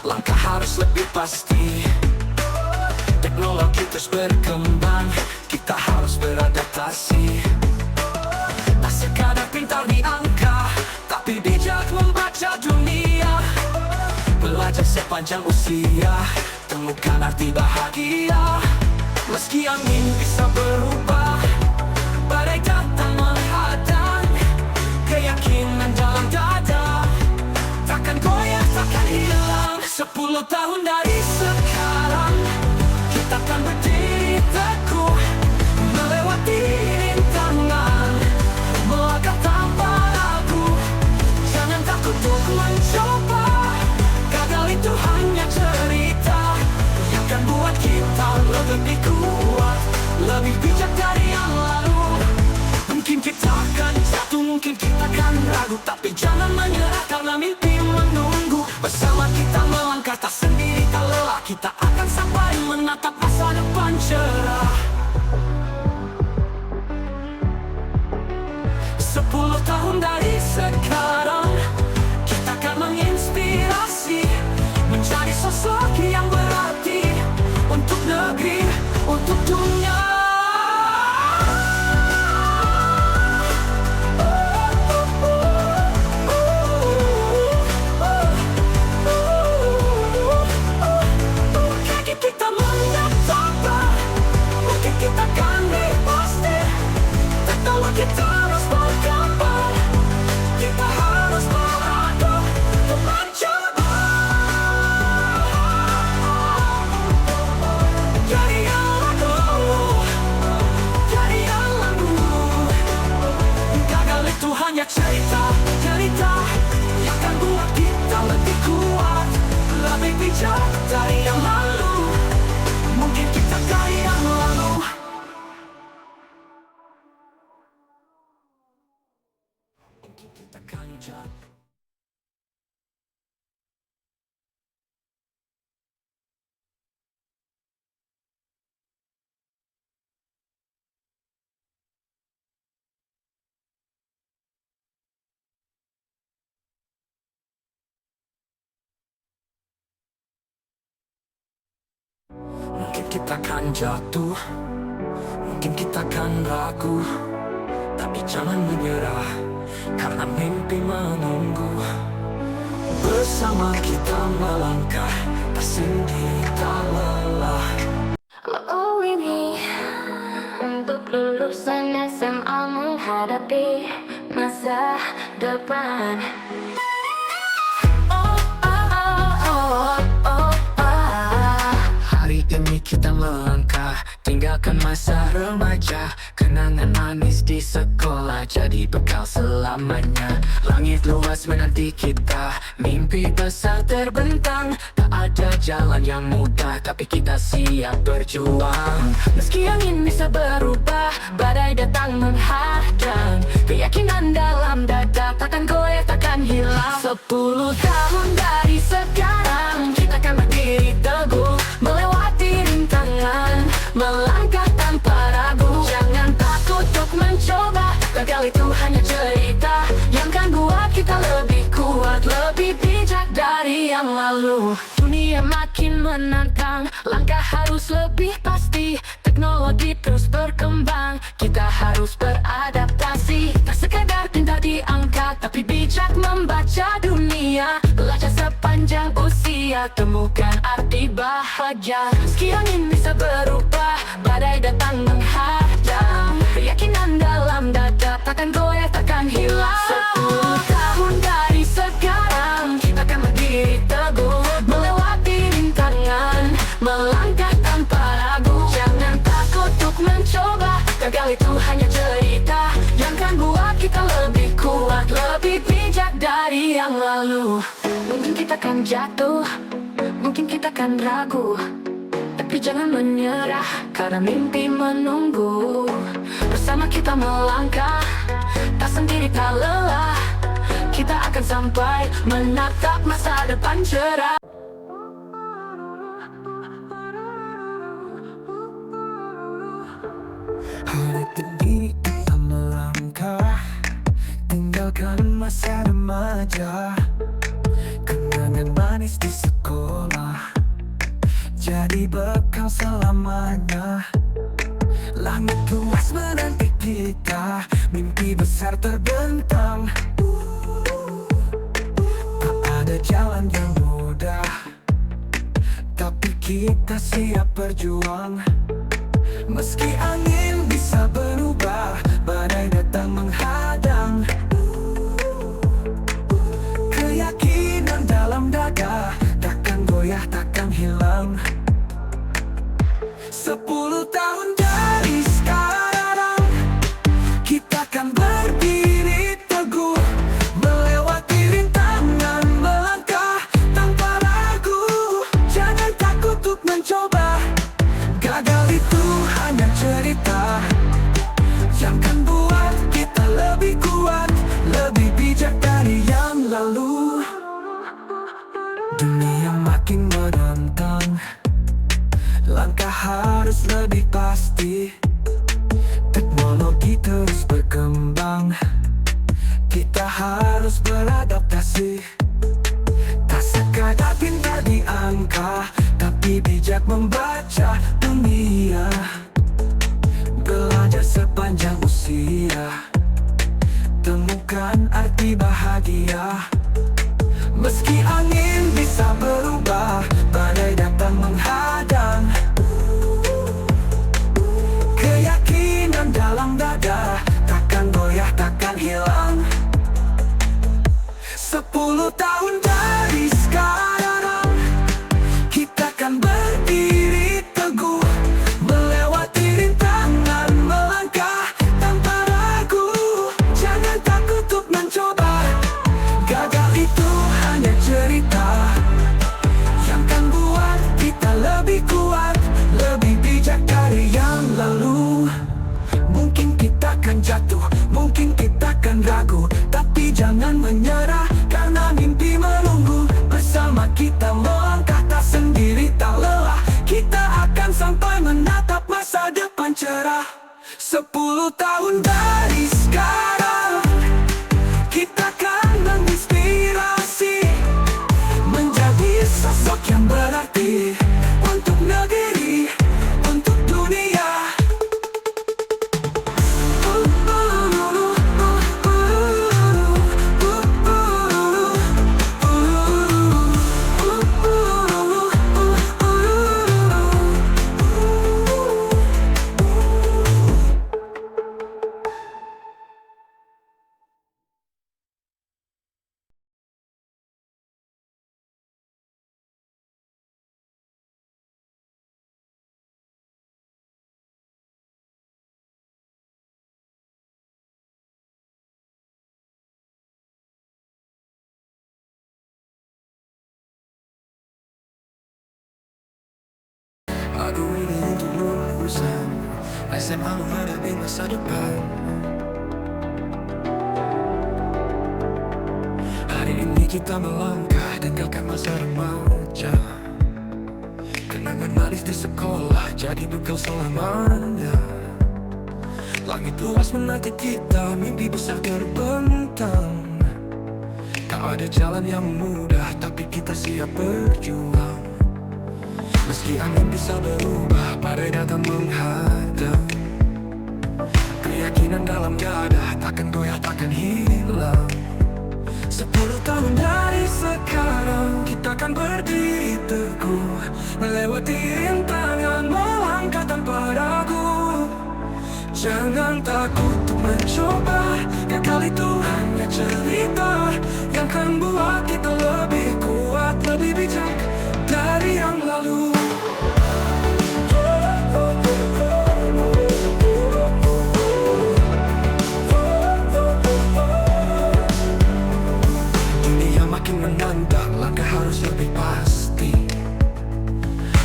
Speaker 5: langkah harus lebih pasti. Teknologi terus berkembang, kita harus beradaptasi. Tak sekadar pintar di angka, tapi bijak membaca dunia. Belajar sepanjang usia, temukan arti bahagia. Meski angin bisa berubah, badai datang menghadang, keyakinan dalam dada takkan goyah, takkan hilang. 10 tahun dari sekarang, kita akan berdiri teguh, melewati rintangan, melangkah tanpa ragu. Jangan takut untuk mencoba, gagal itu hanya cerita yang akan buat kita lebih kuat, lebih bijak dari yang lalu. Mungkin kita akan jatuh, mungkin kita akan ragu, tapi jangan menyerah karena mimpi menunggu. Bersama kita melangkah, tak sendiri, tak lelah. Kita akan sampai menatap masa depan cerah. 10 tahun dari sekarang, kita akan menginspirasi, menjadi sosok yang berarti untuk negeri, untuk dunia. Kaki kita menatap, mungkin kita kan pasti. Teknologi terus berkembang, kita harus beradu untuk mencoba. Jadi yang laku, jadi yang laku. Gagal itu hanya cerita, cerita yang akan buat kita lebih kuat, lebih bijak dari yang lalu. Mungkin kita dari yang lalu. Kita kan jatuh. Mungkin kita kan jatuh, mungkin kita kan ragu, tapi jangan menyerah, karena mimpi menunggu. Bersama kita melangkah, tak sendiri, tak lelah.
Speaker 6: Lagu ini untuk lulusan SMA menghadapi masa depan.
Speaker 5: Hari ini kita melangkah, tinggalkan masa remaja. Kenangan manis di sekolah jadi bekal selamanya. Langit luas menanti kita, mimpi besar terbentang. Tak ada jalan yang mudah, tapi kita siap berjuang. Meski angin bisa berubah, badai datang menghadang, keyakinan dalam dada takkan goyah, takkan hilang. 10 tahun dari sekarang, kita akan berdiri teguh, melewati rintangan,
Speaker 6: dari yang lalu. Dunia makin menantang, langkah harus lebih pasti. Teknologi terus berkembang, kita harus beradaptasi. Tak sekadar pintar di angka, tapi bijak membaca dunia. Belajar sepanjang usia, temukan arti bahagia. Meski angin bisa berubah, badai datang menghadang, keyakinan dalam dada takkan goyah, takkan hilang. 10 tahun dari sekarang, kita akan berdiri teguh, melewati rintangan, melangkah tanpa ragu. Jangan takut untuk mencoba, gagal itu hanya cerita yang kan buat kita lebih kuat, lebih bijak dari yang lalu. Mungkin kita kan jatuh, mungkin kita kan ragu, tapi jangan menyerah, karena mimpi menunggu. Bersama kita melangkah, tak sendiri tak lelah, kita akan sampai menatap masa depan cerah.
Speaker 5: Hari ini kita melangkah, tinggalkan masa remaja. Kenangan manis di sekolah jadi bekal selamanya. Langit luas menanti kita, mimpi besar terbentang. Tak ada jalan yang mudah, tapi kita siap berjuang. Meski angin bisa berubah, badai datang menghadang, keyakinan dalam dada takkan goyah, takkan hilang. 10 tahun dari sekarang, kita akan berdiri teguh, melewati rintangan, melangkah tanpa ragu. Jangan takut untuk mencoba, gagal itu hanya cerita yang kan buat kita lebih kuat, lebih bijak dari yang lalu. Dunia makin menantang, langkah harus lebih pasti. Teknologi terus berkembang, kita harus beradaptasi. Tak sekadar pintar di angka, tapi bijak membaca dunia. Belajar sepanjang usia, temukan arti bahagia. Meski angin bisa berubah, badai datang menghadang, keyakinan dalam dada takkan goyah, takkan hilang. 10 tahun dari sekarang, kita akan berdiri teguh, melewati rintangan, melangkah tanpa ragu. Jangan takut untuk mencoba, gagal itu hanya cerita yang kan buat kita lebih kuat, lebih bijak dari yang lalu. Mungkin kita kan jatuh, mungkin kita kan ragu, tapi jangan menyerah, karena mimpi menunggu. Bersama kita melangkah, tak sendiri tak lelah, kita akan sampai menatap masa depan cerah. 10 tahun dari sekarang, kita akan menginspirasi, menjadi sosok yang berarti untuk negeri, untuk dunia. Aku ini untuk lulusan SMA menghadapi masa depan. Hari ini kita melangkah, tinggalkan masa remaja. Kenangan manis di sekolah jadi bekal selamanya. Langit luas menanti kita, mimpi besar terbentang. Tak
Speaker 1: Tak ada jalan yang mudah, tapi kita siap berjuang. Meski angin bisa berubah, badai datang menghadang, keyakinan dalam dada takkan goyah, takkan hilang. 10 tahun dari sekarang, kita akan berdiri teguh, melewati rintangan, melangkah tanpa ragu. Jangan takut untuk mencoba, gagal itu hanya cerita yang akan buat kita lebih kuat, lebih bijak dari yang lalu. Dunia makin menantang, langkah harus lebih pasti.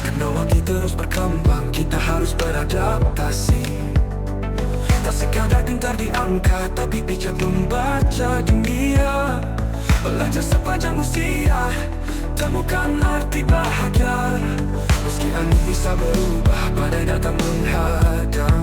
Speaker 1: Teknologi terus berkembang, kita harus beradaptasi. Tak sekadar pintar di angka, tapi bijak membaca dunia. Belajar sepanjang usia, temukan arti bahagia. Meski angin bisa berubah, badai datang menghadang,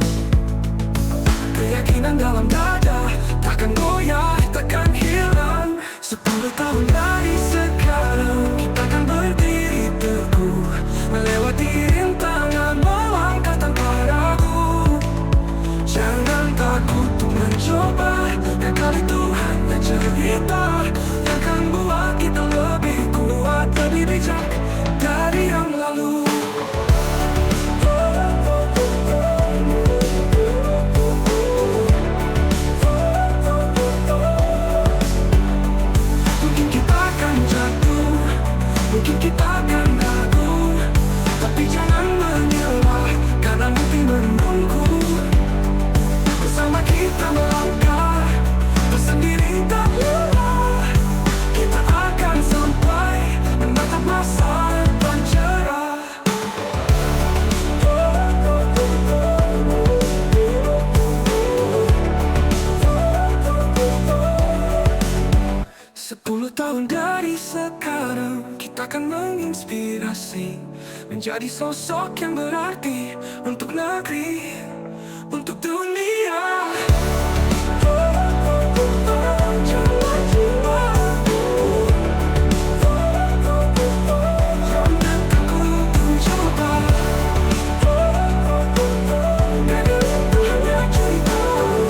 Speaker 1: keyakinan dalam dada takkan goyah, takkan hilang. 10 tahun dari sekarang, kita akan berdiri teguh, melewati rintangan, melangkah tanpa ragu. Jangan takut untuk mencoba, gagal itu hanya cerita yang akan buat kita lebih kuat, lebih bijak dari yang lalu. Mungkin kita akan jatuh, mungkin kita akan ragu, tapi jangan menyerah, karena mimpi menunggu. Bersama kita melangkah, bersendiri tak lelah, kita akan sampai menatap masa depan cerah. Sepuluh tahun dari sekarang, kita akan menginspirasi, menjadi sosok yang berarti untuk negeri, untuk dunia. Jangan takut mencoba, gagal itu hanya cerita yang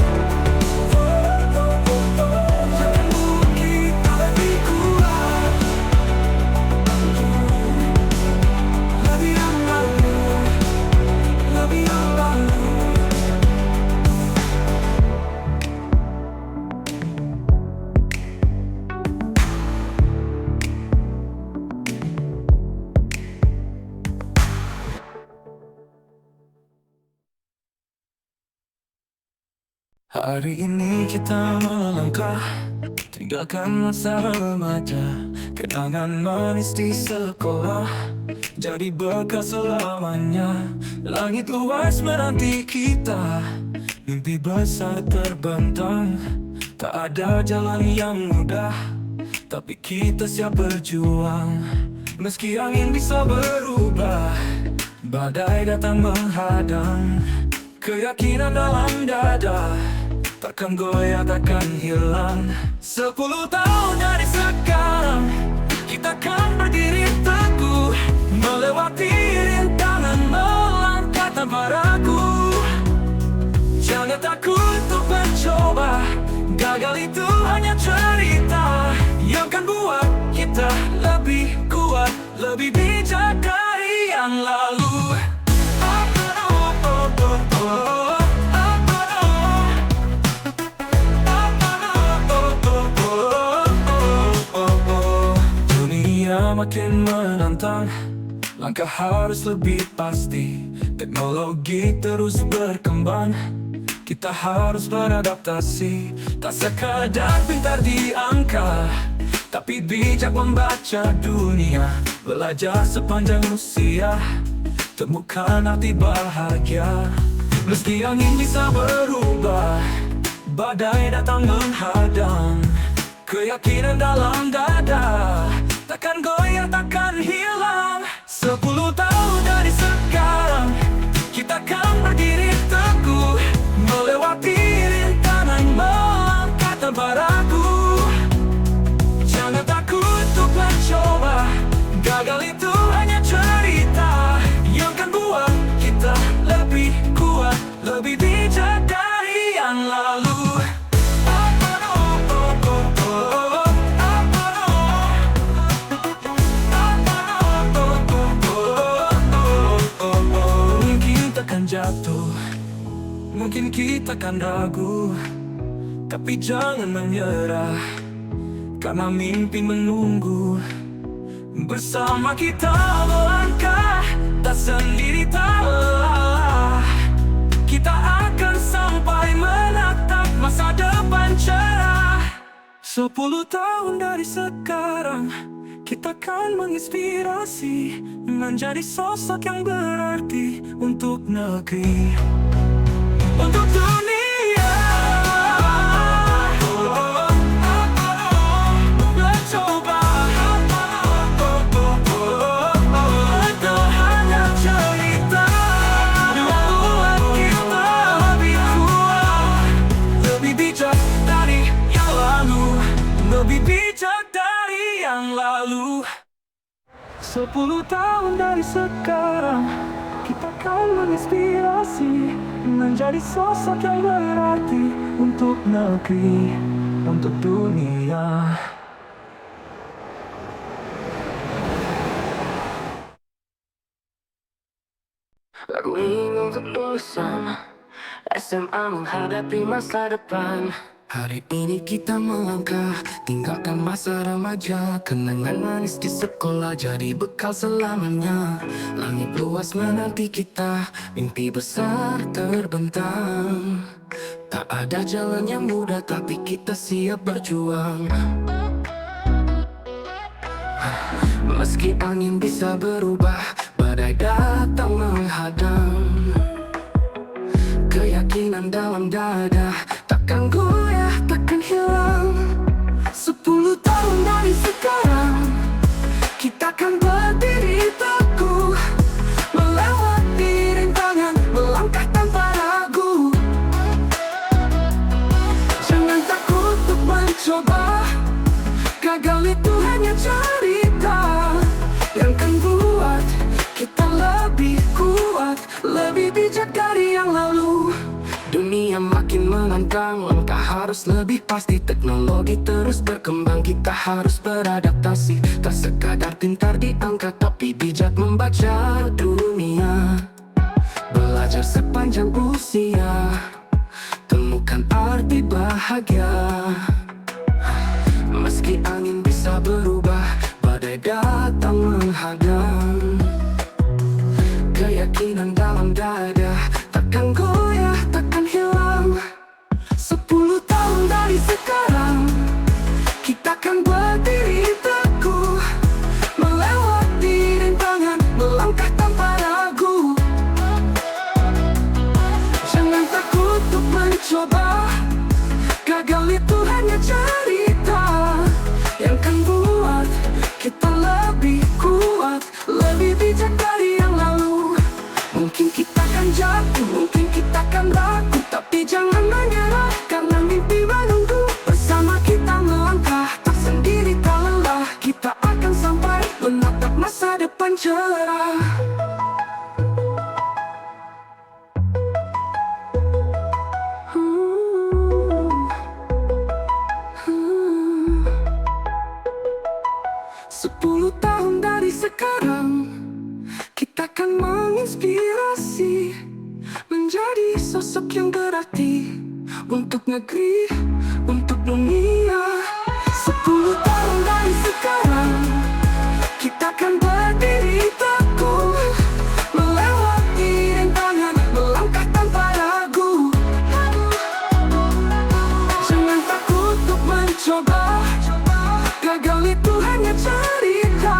Speaker 1: membuat kita lebih kuat, lebih yang lalu, lebih yang lalu. Hari ini kita melangkah, tinggalkan masa remaja, kenangan manis di sekolah, jadi bekas selamanya. Langit luas menanti kita, mimpi besar terbentang. Tak ada jalan yang mudah, tapi kita siap berjuang. Meski angin bisa berubah, badai datang menghadang, keyakinan dalam dada takkan goyah, takkan hilang. 10 tahun dari sekarang, kita akan berdiri teguh, melewati rintangan, melangkah tanpa ragu. Jangan takut untuk mencoba, gagal itu hanya cerita yang akan buat kita lebih kuat, lebih bijak dari yang lalu. Makin menantang, langkah harus lebih pasti. Teknologi terus berkembang, kita harus beradaptasi. Tak sekadar pintar di angka, tapi bijak membaca dunia. Belajar sepanjang usia, temukan arti bahagia. Meski angin bisa berubah, badai datang menghadang, keyakinan dalam dada takkan goyah, takkan hilang. 10 tahun dari sekarang, kita akan berdiri teguh, melewati rintangan, melangkah tanpa ragu. Jangan
Speaker 5: akan jatuh, mungkin kita akan ragu, tapi jangan menyerah, karena mimpi menunggu. Bersama kita melangkah, tak sendiri, tak lelah. Kita akan sampai menatap masa depan cerah. 10 tahun dari sekarang, kita akan menginspirasi, menjadi sosok yang berarti untuk negeri, untuk dunia. Mencoba, itu hanya cerita. Buat kita lebih kuat, lebih bijak dari yang lalu, lebih bijak dari yang lalu. 10 tahun dari sekarang, kita akan menginspirasi, menjadi sosok yang berarti untuk negeri, untuk dunia.
Speaker 6: Lagu ini untuk lulusan SMA menghadapi masa depan.
Speaker 5: Hari ini kita melangkah, tinggalkan masa remaja. Kenangan manis di sekolah jadi bekal selamanya. Langit luas menanti kita, mimpi besar terbentang. Tak ada jalan yang mudah, tapi kita siap berjuang. Meski angin bisa berubah, badai datang menghadang, keyakinan dalam dada takkan goyah, takkan hilang. 10 tahun dari sekarang, kita akan berdiri teguh, melewati rintangan, melangkah tanpa ragu. Jangan takut untuk mencoba, gagal itu hanya cerita yang kan buat kita lebih kuat, lebih bijak dari yang lalu. Dunia makin menantang, langkah harus lebih pasti. Teknologi terus berkembang, kita harus beradaptasi. Tak sekadar pintar di angka, tapi bijak membaca dunia. Belajar sepanjang usia, temukan arti bahagia. Meski angin bisa berubah, badai datang menghadang, keyakinan dalam dada takkan goyah, takkan hilang. 10 tahun dari sekarang, kita akan berdiri teguh, melewati rintangan, melangkah tanpa ragu. Jangan takut untuk mencoba, gagal itu hanya cerita yang kan buat kita lebih kuat, lebih bijak dari yang lalu. Mungkin kita akan jatuh, mungkin kita akan ragu, tapi jangan menyerah, karena mimpi menunggu. Bersama kita melangkah, tak sendiri, tak lelah. Kita akan sampai menatap masa depan cerah. Sepuluh tahun dari sekarang, kita akan menginspirasi, menjadi sosok yang berarti untuk negeri, untuk dunia. 10 tahun dari sekarang, kita akan berdiri teguh, melewati rintangan, melangkah tanpa ragu. Jangan takut untuk mencoba, gagal itu hanya cerita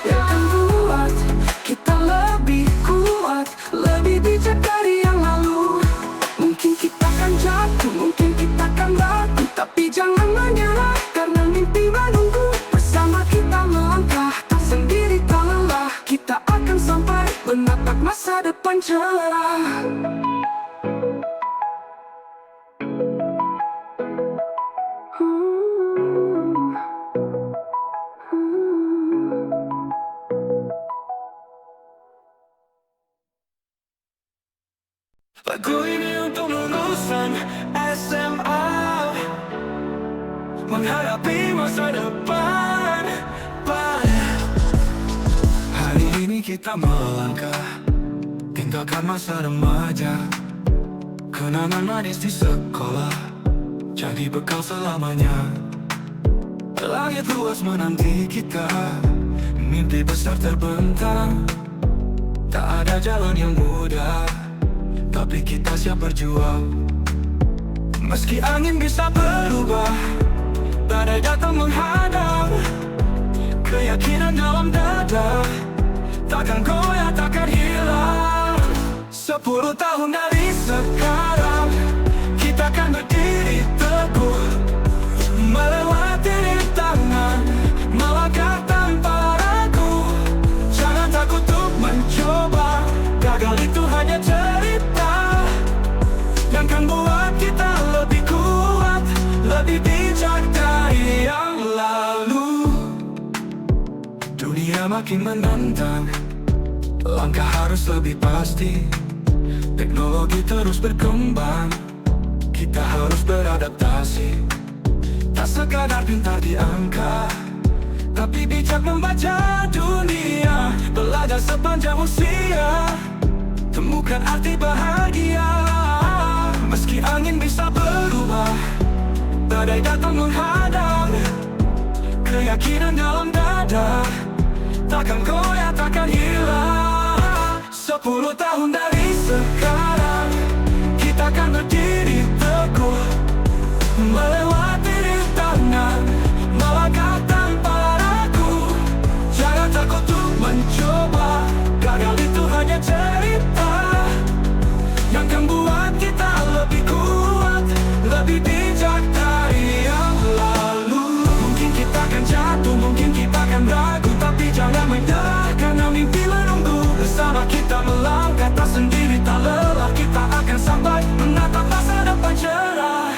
Speaker 5: yang akan buat kita lebih kuat, lebih bijak dari yang lalu. Mungkin kita akan jatuh, mungkin kita akan ragu, tapi jangan menyerah, karena mimpi menunggu. Bersama kita melangkah, tak sendiri, tak lelah. Kita akan sampai menatap masa depan cerah. Lagu ini untuk lulusan SMA, menghadapi masa depan. Hari ini kita melangkah, tinggalkan masa remaja. Kenangan manis di sekolah jadi bekal selamanya. Langit luas menanti kita, mimpi besar terbentang. Tak ada jalan yang mudah, tapi kita siap berjuang. Meski angin bisa berubah, badai datang menghadang, keyakinan dalam dada takkan goyah, takkan hilang. 10 tahun dari sekarang, kita akan berdiri teguh, melewati rintangan, melangkah tanpa ragu. Jangan takut untuk mencoba, gagal itu hanya cerita yang kan buat kita lebih kuat, lebih bijak dari yang lalu. Dunia makin menantang, langkah harus lebih pasti. Teknologi terus berkembang, kita harus beradaptasi. Tak sekadar pintar di angka, tapi bijak membaca dunia. Belajar sepanjang usia, temukan arti bahagia. Meski angin bisa berubah, badai datang menghadang, keyakinan dalam dada takkan goyah, takkan hilang. 10 tahun dari sekarang, kita akan berdiri teguh, melewati rintangan, melangkah tanpa ragu. Jangan takut untuk mencoba, gagal itu hanya cerita yang kan buat kita lebih kuat, lebih bijak dari yang lalu. Mungkin kita akan jatuh, mungkin kita akan ragu, tapi jangan menyerah karena mimpi menunggu. Bersama kita melangkah, tak sendiri, tak lelah. Kita akan sampai menatap masa depan cerah.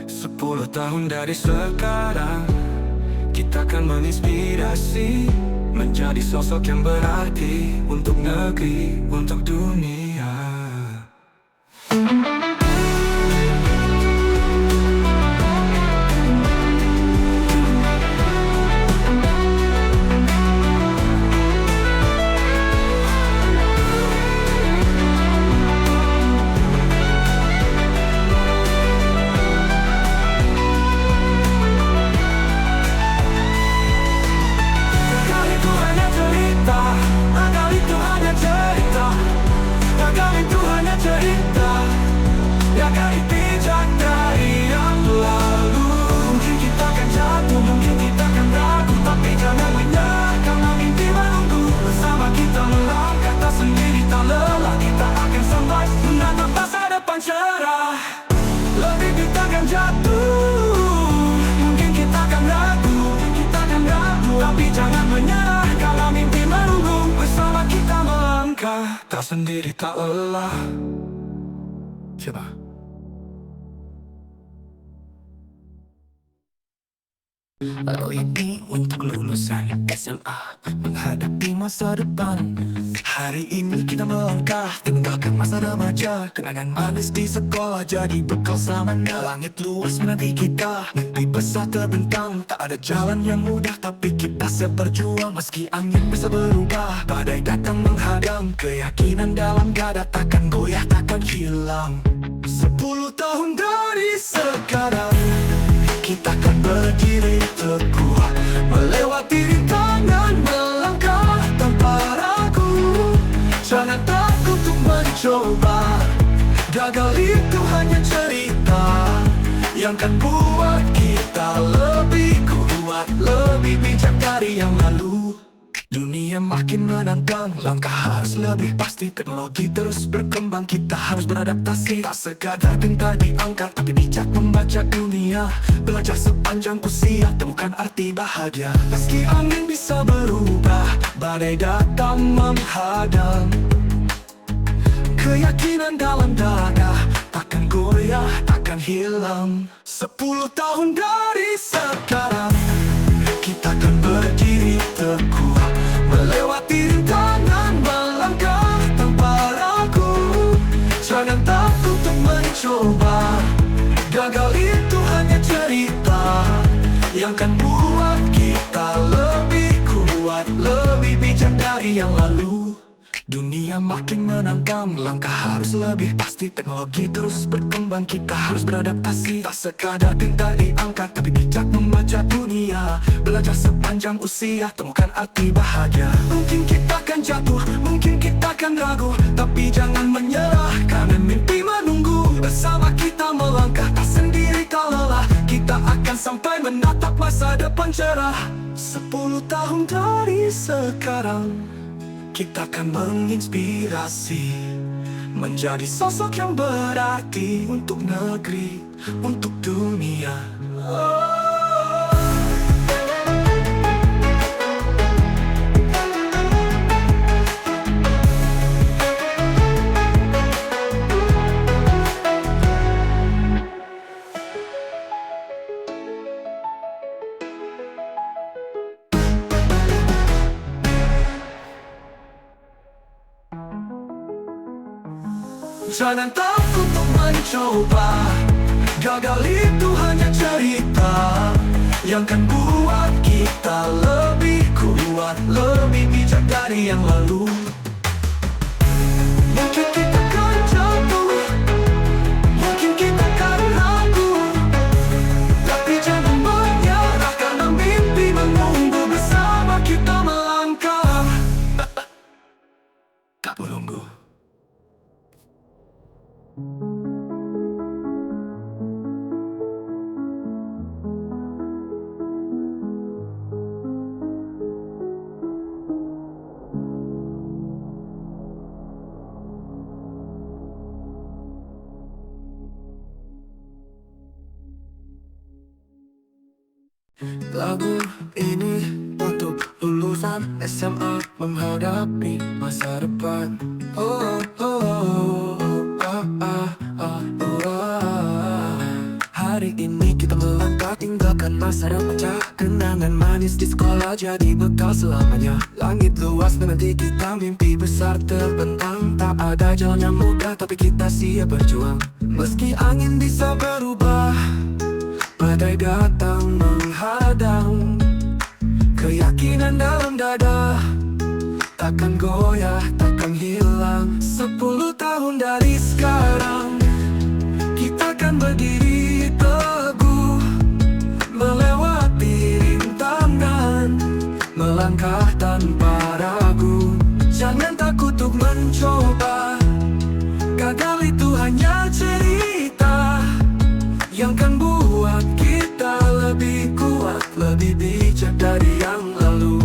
Speaker 5: 10 tahun dari sekarang, kita akan menginspirasi, menjadi sosok yang berarti untuk negeri, untuk dunia. Tak sendiri, tak lelah. Coba. Lalu ini untuk lulusan SMA menghadapi masa depan. Hari ini kita melangkah, tinggalkan masa remaja. Kenangan manis di sekolah jadi bekal selamanya. Langit luas menanti kita, mimpi besar terbentang. Tak ada jalan yang mudah, tapi kita siap berjuang. Meski angin bisa berubah, badai datang menghadang, keyakinan dalam dada takkan goyah, takkan hilang. 10 tahun dari sekarang, kita akan berdiri teguh, melewati rintangan, melangkah tanpa ragu. Jangan takut untuk mencoba, gagal itu hanya cerita yang kan buat kita lebih kuat, lebih bijak dari yang lalu. Dunia makin menantang, langkah harus lebih pasti. Teknologi terus berkembang, kita harus beradaptasi. Tak sekadar pintar diangkat, tapi bijak membaca dunia. Belajar sepanjang usia, temukan arti bahagia. Meski angin bisa berubah, badai datang menghadang, keyakinan dalam dada takkan goyah, takkan hilang. 10 tahun dari sekarang, kita akan berdiri teguh, melewati rintangan, melangkah tanpa ragu. Jangan takut untuk mencoba, gagal itu hanya cerita yang kan buat kita lebih kuat, lebih bijak dari yang lalu. Dunia makin menantang, langkah harus lebih pasti. Teknologi terus berkembang, kita harus beradaptasi. Tak sekadar pintar diangkat, tapi bijak membaca dunia. Belajar sepanjang usia, temukan arti bahagia. Mungkin kita akan jatuh, mungkin kita akan ragu, tapi jangan menyerah, karena mimpi menunggu. Bersama kita melangkah, tak sendiri tak lelah. Kita akan sampai menatap masa depan cerah. 10 tahun dari sekarang, kita akan menginspirasi, menjadi sosok yang berarti untuk negeri, untuk dunia. Jangan takut untuk mencoba, gagal itu hanya cerita yang kan buat kita lebih kuat, lebih bijak dari yang lalu. Mungkin kita akan jatuh, mungkin kita akan ragu, tapi jangan menyerah, karena mimpi menunggu. Bersama kita melangkah, tak menunggu. Lagu ini untuk lulusan SMA menghadapi masa depan. Hari ini kita melangkah, tinggalkan masa depan. Kenangan manis di sekolah jadi bekal selamanya. Langit luas menanti kita, mimpi besar terbentang. Tak ada jalan yang mudah, tapi kita siap berjuang. Meski angin bisa berubah, badai datang menghadang, keyakinan dalam dada takkan goyah, takkan hilang. 10 tahun dari sekarang, kita akan berdiri teguh, melewati rintangan, melangkah tanpa ragu. Jangan takut untuk mencoba, gagal itu hanya cerita yang kan buat kita lebih kuat, lebih bijak dari yang lalu.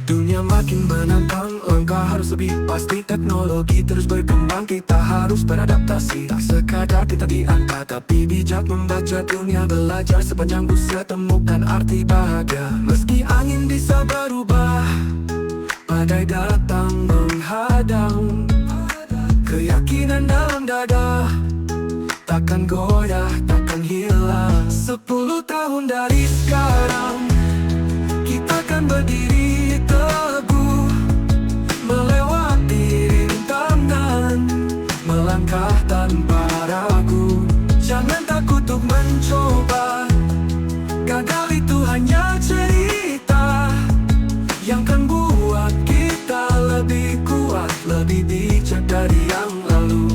Speaker 5: Dunia makin menantang, langkah harus lebih pasti. Teknologi terus berkembang, kita harus beradaptasi. Tak sekadar kita diangkat, tapi bijak membaca dunia. Belajar sepanjang usia, temukan arti bahagia. Meski angin bisa berubah, badai datang menghadang, keyakinan dalam dada takkan goyah, takkan hilang. 10 tahun dari sekarang, kita akan berdiri teguh, melewati rintangan, melangkah tanpa ragu. Jangan takut untuk mencoba, gagal itu hanya cerita yang kan buat kita lebih kuat, lebih bijak dari yang lalu.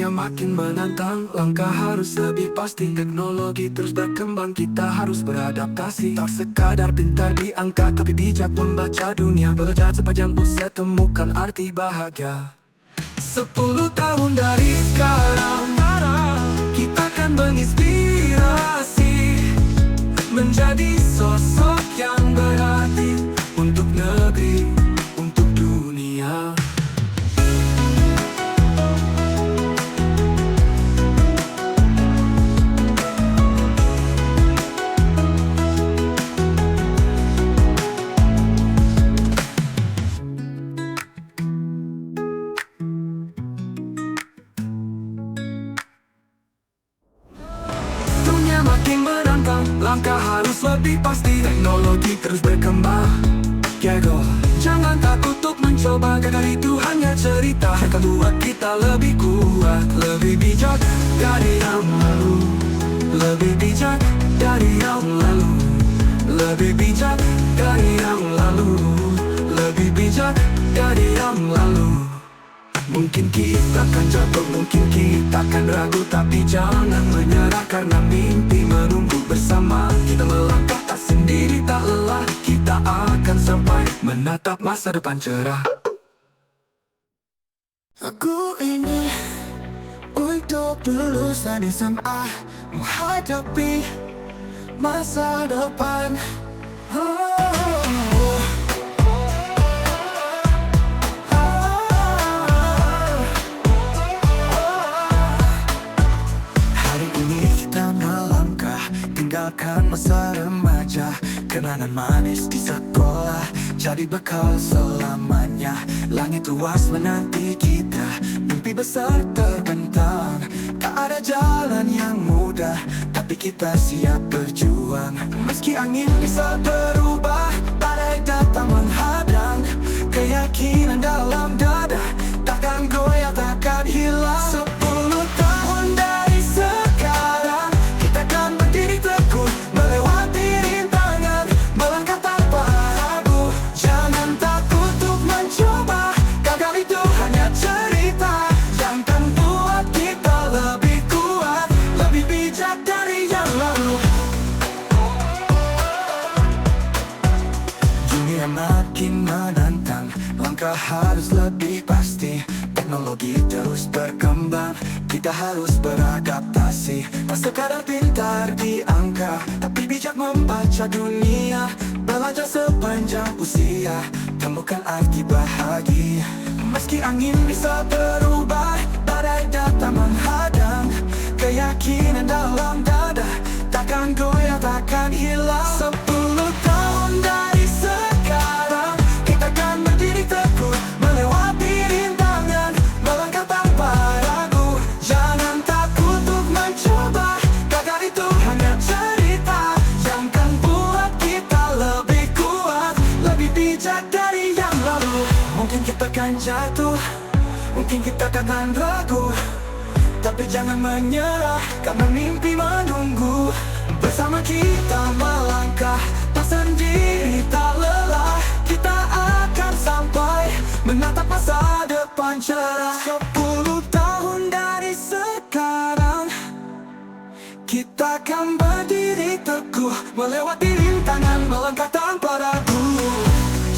Speaker 5: Makin menantang, langkah harus lebih pasti. Teknologi terus berkembang, kita harus beradaptasi. Tak sekadar pintar diangkat, tapi bijak membaca dunia. Belajar sepanjang usia, temukan arti bahagia. 10 tahun dari sekarang, kita akan menginspirasi, menjadi sosok yang berarti untuk negeri, untuk dunia. Makin menantang, langkah harus lebih pasti. Teknologi teknologi terus berkembang. Jangan takut untuk mencoba, gagal itu hanya cerita. Akan buat kita lebih kuat, lebih bijak dari yang lalu. Lebih bijak dari yang lalu. Lebih bijak dari yang lalu. Lebih bijak dari yang lalu. Mungkin kita akan jatuh, mungkin kita akan ragu, tapi jangan menyerah karena mimpi menunggu bersama. Kita melangkah tak sendiri, tak lelah. Kita akan sampai menatap masa depan cerah. Aku ingin untuk lulusan SMA, menghadapi masa depan. Tinggalkan masa remaja, kenangan manis di sekolah jadi bekal selamanya. Langit luas menanti kita, mimpi besar terbentang. Tak ada jalan yang mudah, tapi kita siap berjuang. Meski angin bisa berubah, badai datang menghadang, keyakinan dalam dada takkan goyah, takkan hilang. 10 tahun dari sekarang, kita akan berdiri teguh, melewati rintangan, melangkah tanpa ragu. Jangan takut untuk mencoba, gagal itu hanya cerita yang akan buat kita lebih kuat, lebih bijak dari yang lalu. Dunia makin menantang, langkah harus lebih pasti. Teknologi terus berkembang, kita harus beradaptasi. Tak sekadar pintar di angka, tapi bijak membaca dunia. Belajar sepanjang usia, temukan arti bahagia. Meski angin bisa berubah, badai datang menghadang, keyakinan dalam dada takkan goyah, takkan hilang. 10 tahun dari sekarang, kita akan berdiri teguh, melewati rintangan, melangkah tanpa ragu. Jangan takut untuk mencoba, gagal itu hanya cerita yang akan buat kita lebih kuat, lebih bijak dari yang lalu. Mungkin kita akan jatuh, mungkin kita akan ragu, tapi jangan menyerah karena mimpi menunggu. Bersama kita melangkah, tak sendiri, tak lelah. Kita akan sampai menatap masa depan cerah. 10 tahun dari sekarang, kita akan berdiri teguh, melewati rintangan, melangkah tanpa ragu.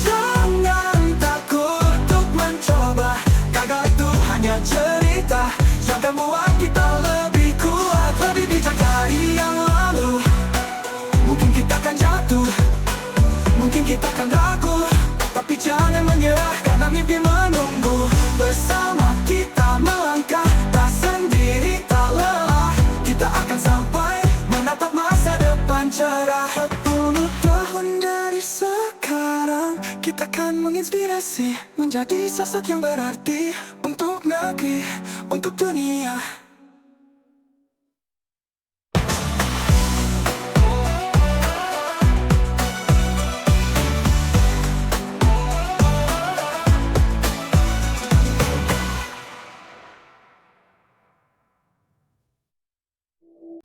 Speaker 5: Jangan takut untuk mencoba, gagal itu hanya cerita yang akan buat kita lebih kuat, lebih bijak dari yang lalu. Mungkin kita akan jatuh, mungkin kita akan ragu, tapi jangan menyerah karena mimpi menunggu. Bersama kita melangkah, tak sendiri, tak lelah. Kita akan sampai menatap masa depan cerah. 10 tahun dari sekarang, kita akan menginspirasi, menjadi sosok yang berarti untuk negeri, untuk dunia.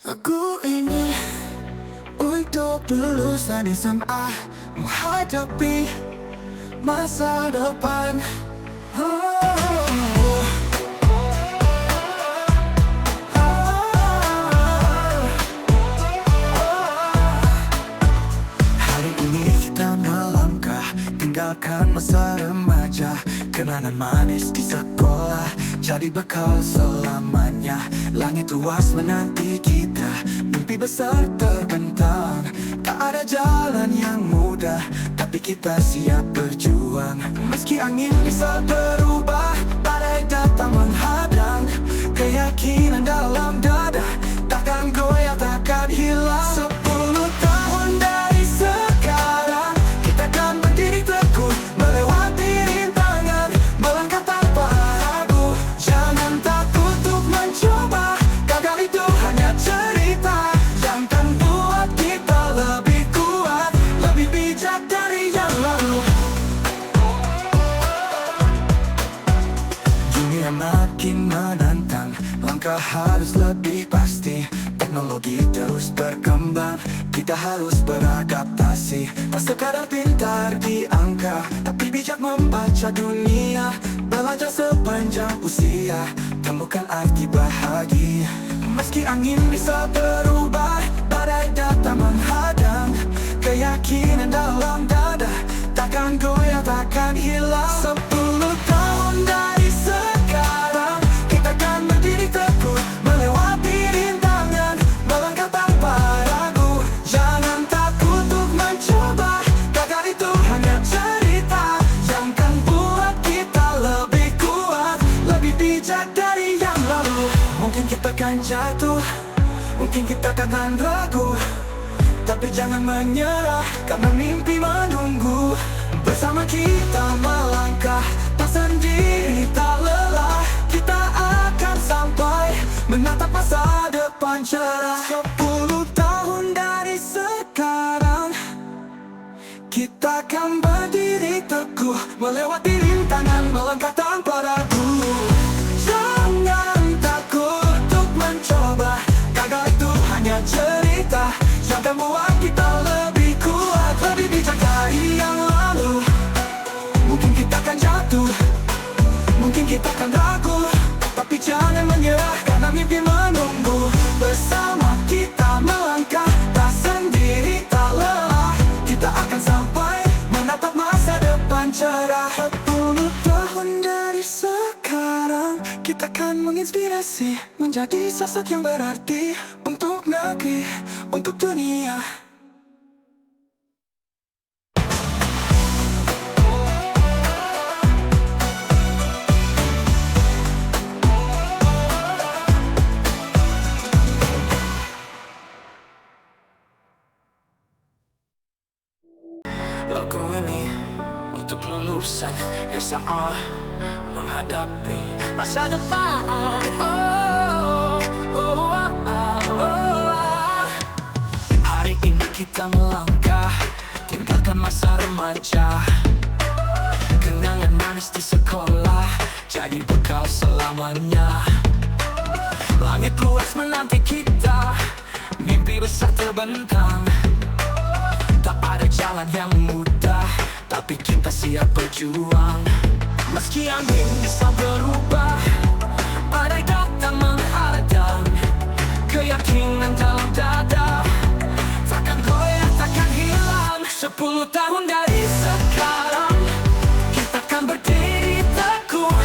Speaker 5: Aku ingin untuk lulusan SMA, menghadapi masa depan. Hari ini kita melangkah, tinggalkan masa remaja, kenangan manis di sekolah jadi bekal selamanya. Langit luas menanti kita, mimpi besar terbentang. Tak ada jalan yang mudah, tapi kita siap berjuang. Meski angin bisa berubah, badai datang menghadang, keyakinan dalam dada takkan goyah, takkan hilang. 10 tahun dari sekarang, kita akan berdiri teguh, melewati rintangan, melangkah tanpa ragu. Jangan takut untuk mencoba, gagal itu hanya cerita yang akan buat kita lebih kuat, lebih bijak makin menantang, langkah harus lebih pasti. Teknologi terus berkembang, kita harus beradaptasi. Tak sekadar pintar di angka, tapi bijak membaca dunia. Belajar sepanjang usia, temukan arti bahagia. Meski angin bisa berubah, badai datang menghadang, keyakinan dalam dada takkan goyah, takkan hilang. 10 tahun dari sekarang, kita akan berdiri teguh, melewati rintangan, melangkah tanpa ragu. Jangan takut untuk mencoba, gagal itu hanya cerita yang kan buat kita lebih kuat, lebih bijak dari yang lalu. Mungkin kita akan jatuh, mungkin kita akan ragu, tapi jangan menyerah, karena mimpi menunggu. Bersama kita melangkah, tak sendiri, tak lelah. Kita akan sampai, menatap masa depan cerah. 10 tahun dari sekarang, kita akan berdiri teguh, melewati rintangan, melangkah tanpa ragu. Jangan takut untuk mencoba, gagal itu hanya cerita yang akan buat kita lebih kuat, lebih bijak dari yang lalu. Mungkin kita akan jatuh, mungkin kita akan ragu, tapi jangan menyerah, karena mimpi menunggu. Bersama kita melangkah, tak sendiri, tak lelah. Kita akan sampai, menatap masa depan cerah. 10 tahun dari sekarang, kita akan menginspirasi, menjadi sosok yang berarti untuk negeri, untuk dunia.
Speaker 1: Lagu ini untuk lulusan SMA, menghadapi masa depan. Hari ini kita melangkah, tinggalkan masa remaja. Kenangan manis di sekolah jadi bekal selamanya. Langit luas menanti kita, mimpi besar terbentang. Tak ada jalan yang mudah, tapi kita siap berjuang. Meski angin bisa berubah, badai datang menghadang, keyakinan dalam dada takkan goyah, takkan hilang. 10 tahun dari sekarang, kita akan berdiri teguh,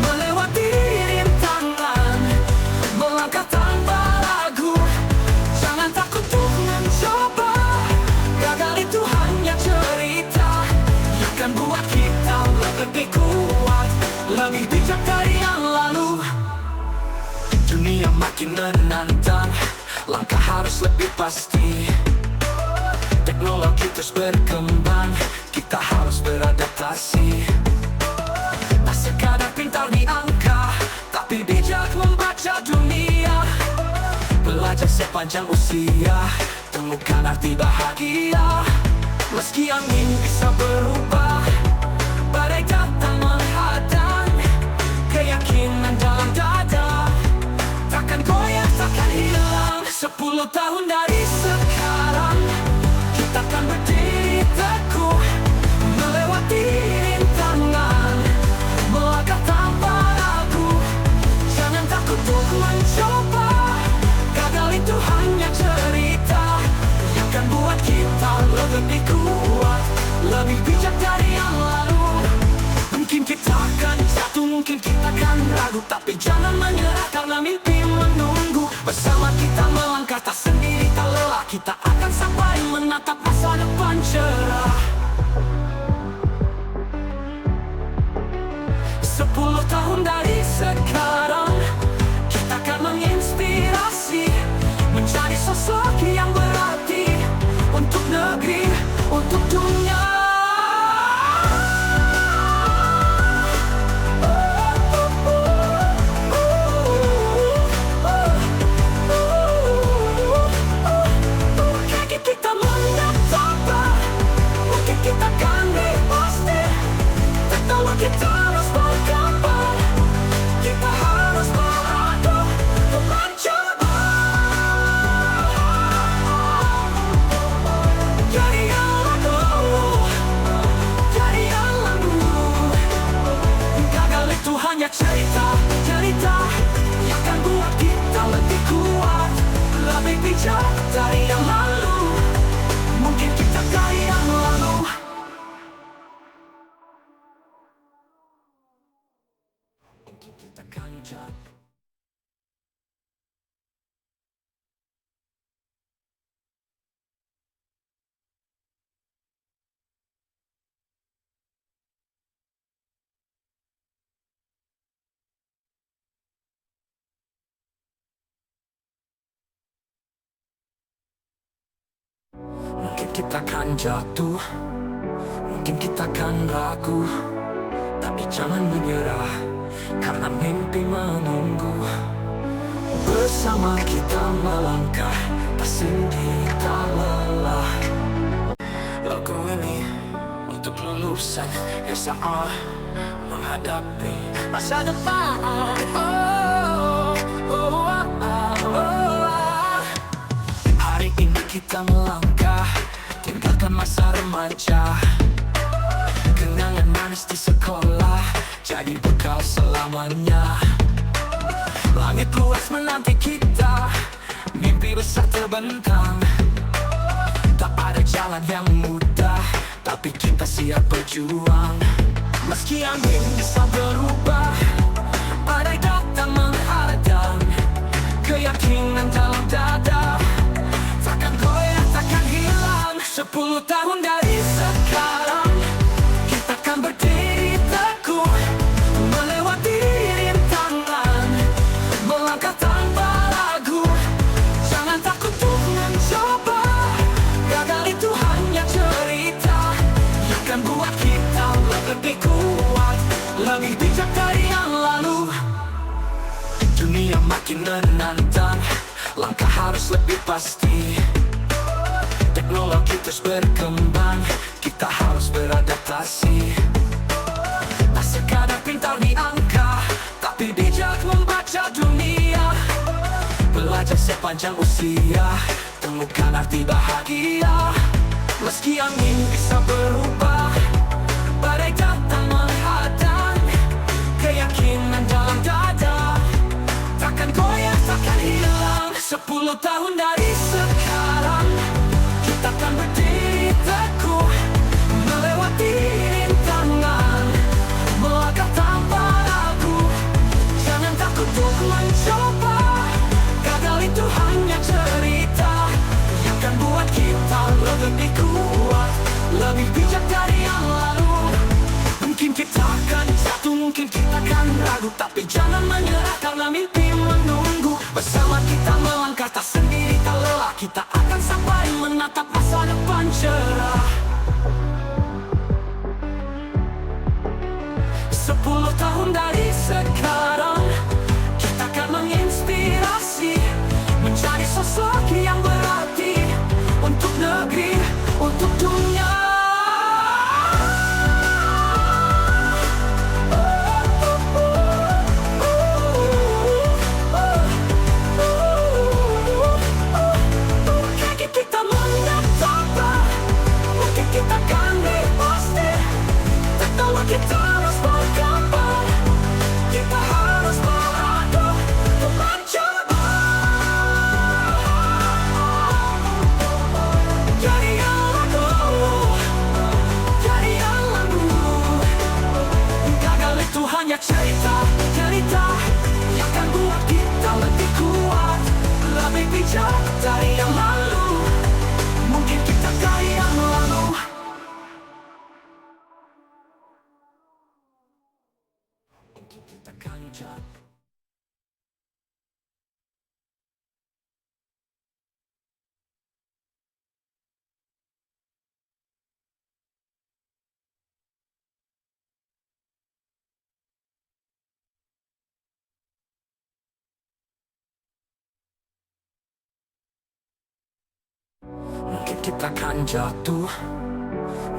Speaker 1: melewati rintangan, melangkah tanpa ragu. Jangan takut untuk mencoba, gagal itu hanya cerita yang akan buat kita lebih kuat, lebih bijak dari yang lalu. Dunia makin menantang, langkah harus lebih pasti. Teknologi terus berkembang, kita harus beradaptasi. Tak sekadar pintar di angka, tapi bijak membaca dunia. Belajar sepanjang usia, temukan arti bahagia. Meski angin bisa berubah, badai datang menghadang, keyakinan dalam dada takkan goyah, takkan hilang. 10 tahun dari sekarang, kita akan berdiri teguh, melewati rintangan, melangkah tanpa ragu. Jangan takut untuk mencoba, gagal itu hanya cerita yang akan buat kita lebih kuat, lebih bijak dari yang lalu. Mungkin kita akan jatuh, mungkin kita akan ragu, tapi jangan menyerah, karena mimpi menunggu. Bersama kita melangkah, tak sendiri, tak lelah. Kita akan sampai, menatap masa depan cerah. 10 tahun dari sekarang, kita akan menginspirasi, menjadi sosok yang berarti untuk negeri, untuk dunia. Kita mencoba, mungkin kita akan pasti. Teknologi terus berkembang, kita
Speaker 5: jatuh. Mungkin kita akan jatuh, mungkin kita akan ragu, tapi jangan menyerah, karena mimpi menunggu. Bersama kita melangkah, tak sendiri, tak lelah. Lagu ini untuk lulusan SMA menghadapi masa depan. Hari ini kita melangkah, tinggalkan masa remaja. Kenangan manis di sekolah jadi bekal selamanya. Langit luas menanti kita, mimpi besar terbentang. Tak ada jalan yang mudah, tapi kita siap berjuang. Meski angin bisa berubah, badai datang menghadang, keyakinan dalam dada takkan goyah, takkan hilang. 10 tahun dari sekarang, kita akan berdiri teguh, melewati rintangan, melangkah tanpa ragu. Jangan takut untuk mencoba, gagal itu hanya cerita yang akan buat kita lebih kuat, lebih bijak dari yang lalu. Dunia makin menantang, langkah harus lebih pasti. Teknologi terus berkembang, kita harus beradaptasi. Tak sekadar pintar di angka, tapi bijak membaca dunia. Belajar sepanjang usia, temukan arti bahagia. Meski angin bisa berubah, badai datang menghadang, keyakinan dalam dada takkan goyah, takkan hilang. 10 tahun dari sekarang, kita akan berdiri teguh, melewati rintangan, melangkah tanpa ragu. Jangan takut untuk mencoba, gagal itu hanya cerita yang akan buat kita lebih kuat, lebih bijak dari yang lalu. Mungkin kita akan jatuh, mungkin kita akan ragu, tapi jangan menyerah karena mimpi menunggu. Bersama kita melangkah, tak sendiri, tak lelah. Kita akan sampai menatap masa depan cerah. 10 tahun dari sekarang, kita akan menginspirasi, menjadi sosok yang berarti untuk negeri, untuk dunia. Kita kan pasti, teknologi terus berkembang, kita harus beradu untuk mencoba. Jadi yang lalu, jadi yang lalu. Gagal itu hanya cerita, cerita yang akan buat kita lebih kuat, lebih bijak dari yang lalu. Mungkin kita dari yang lalu. Kita akan jatuh. Mungkin kita akan jatuh,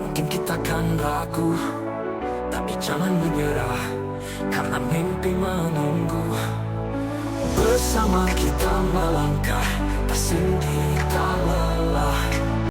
Speaker 5: mungkin kita akan ragu, tapi jangan menyerah, karena mimpi menunggu. Bersama kita melangkah, tak sendiri, tak lelah.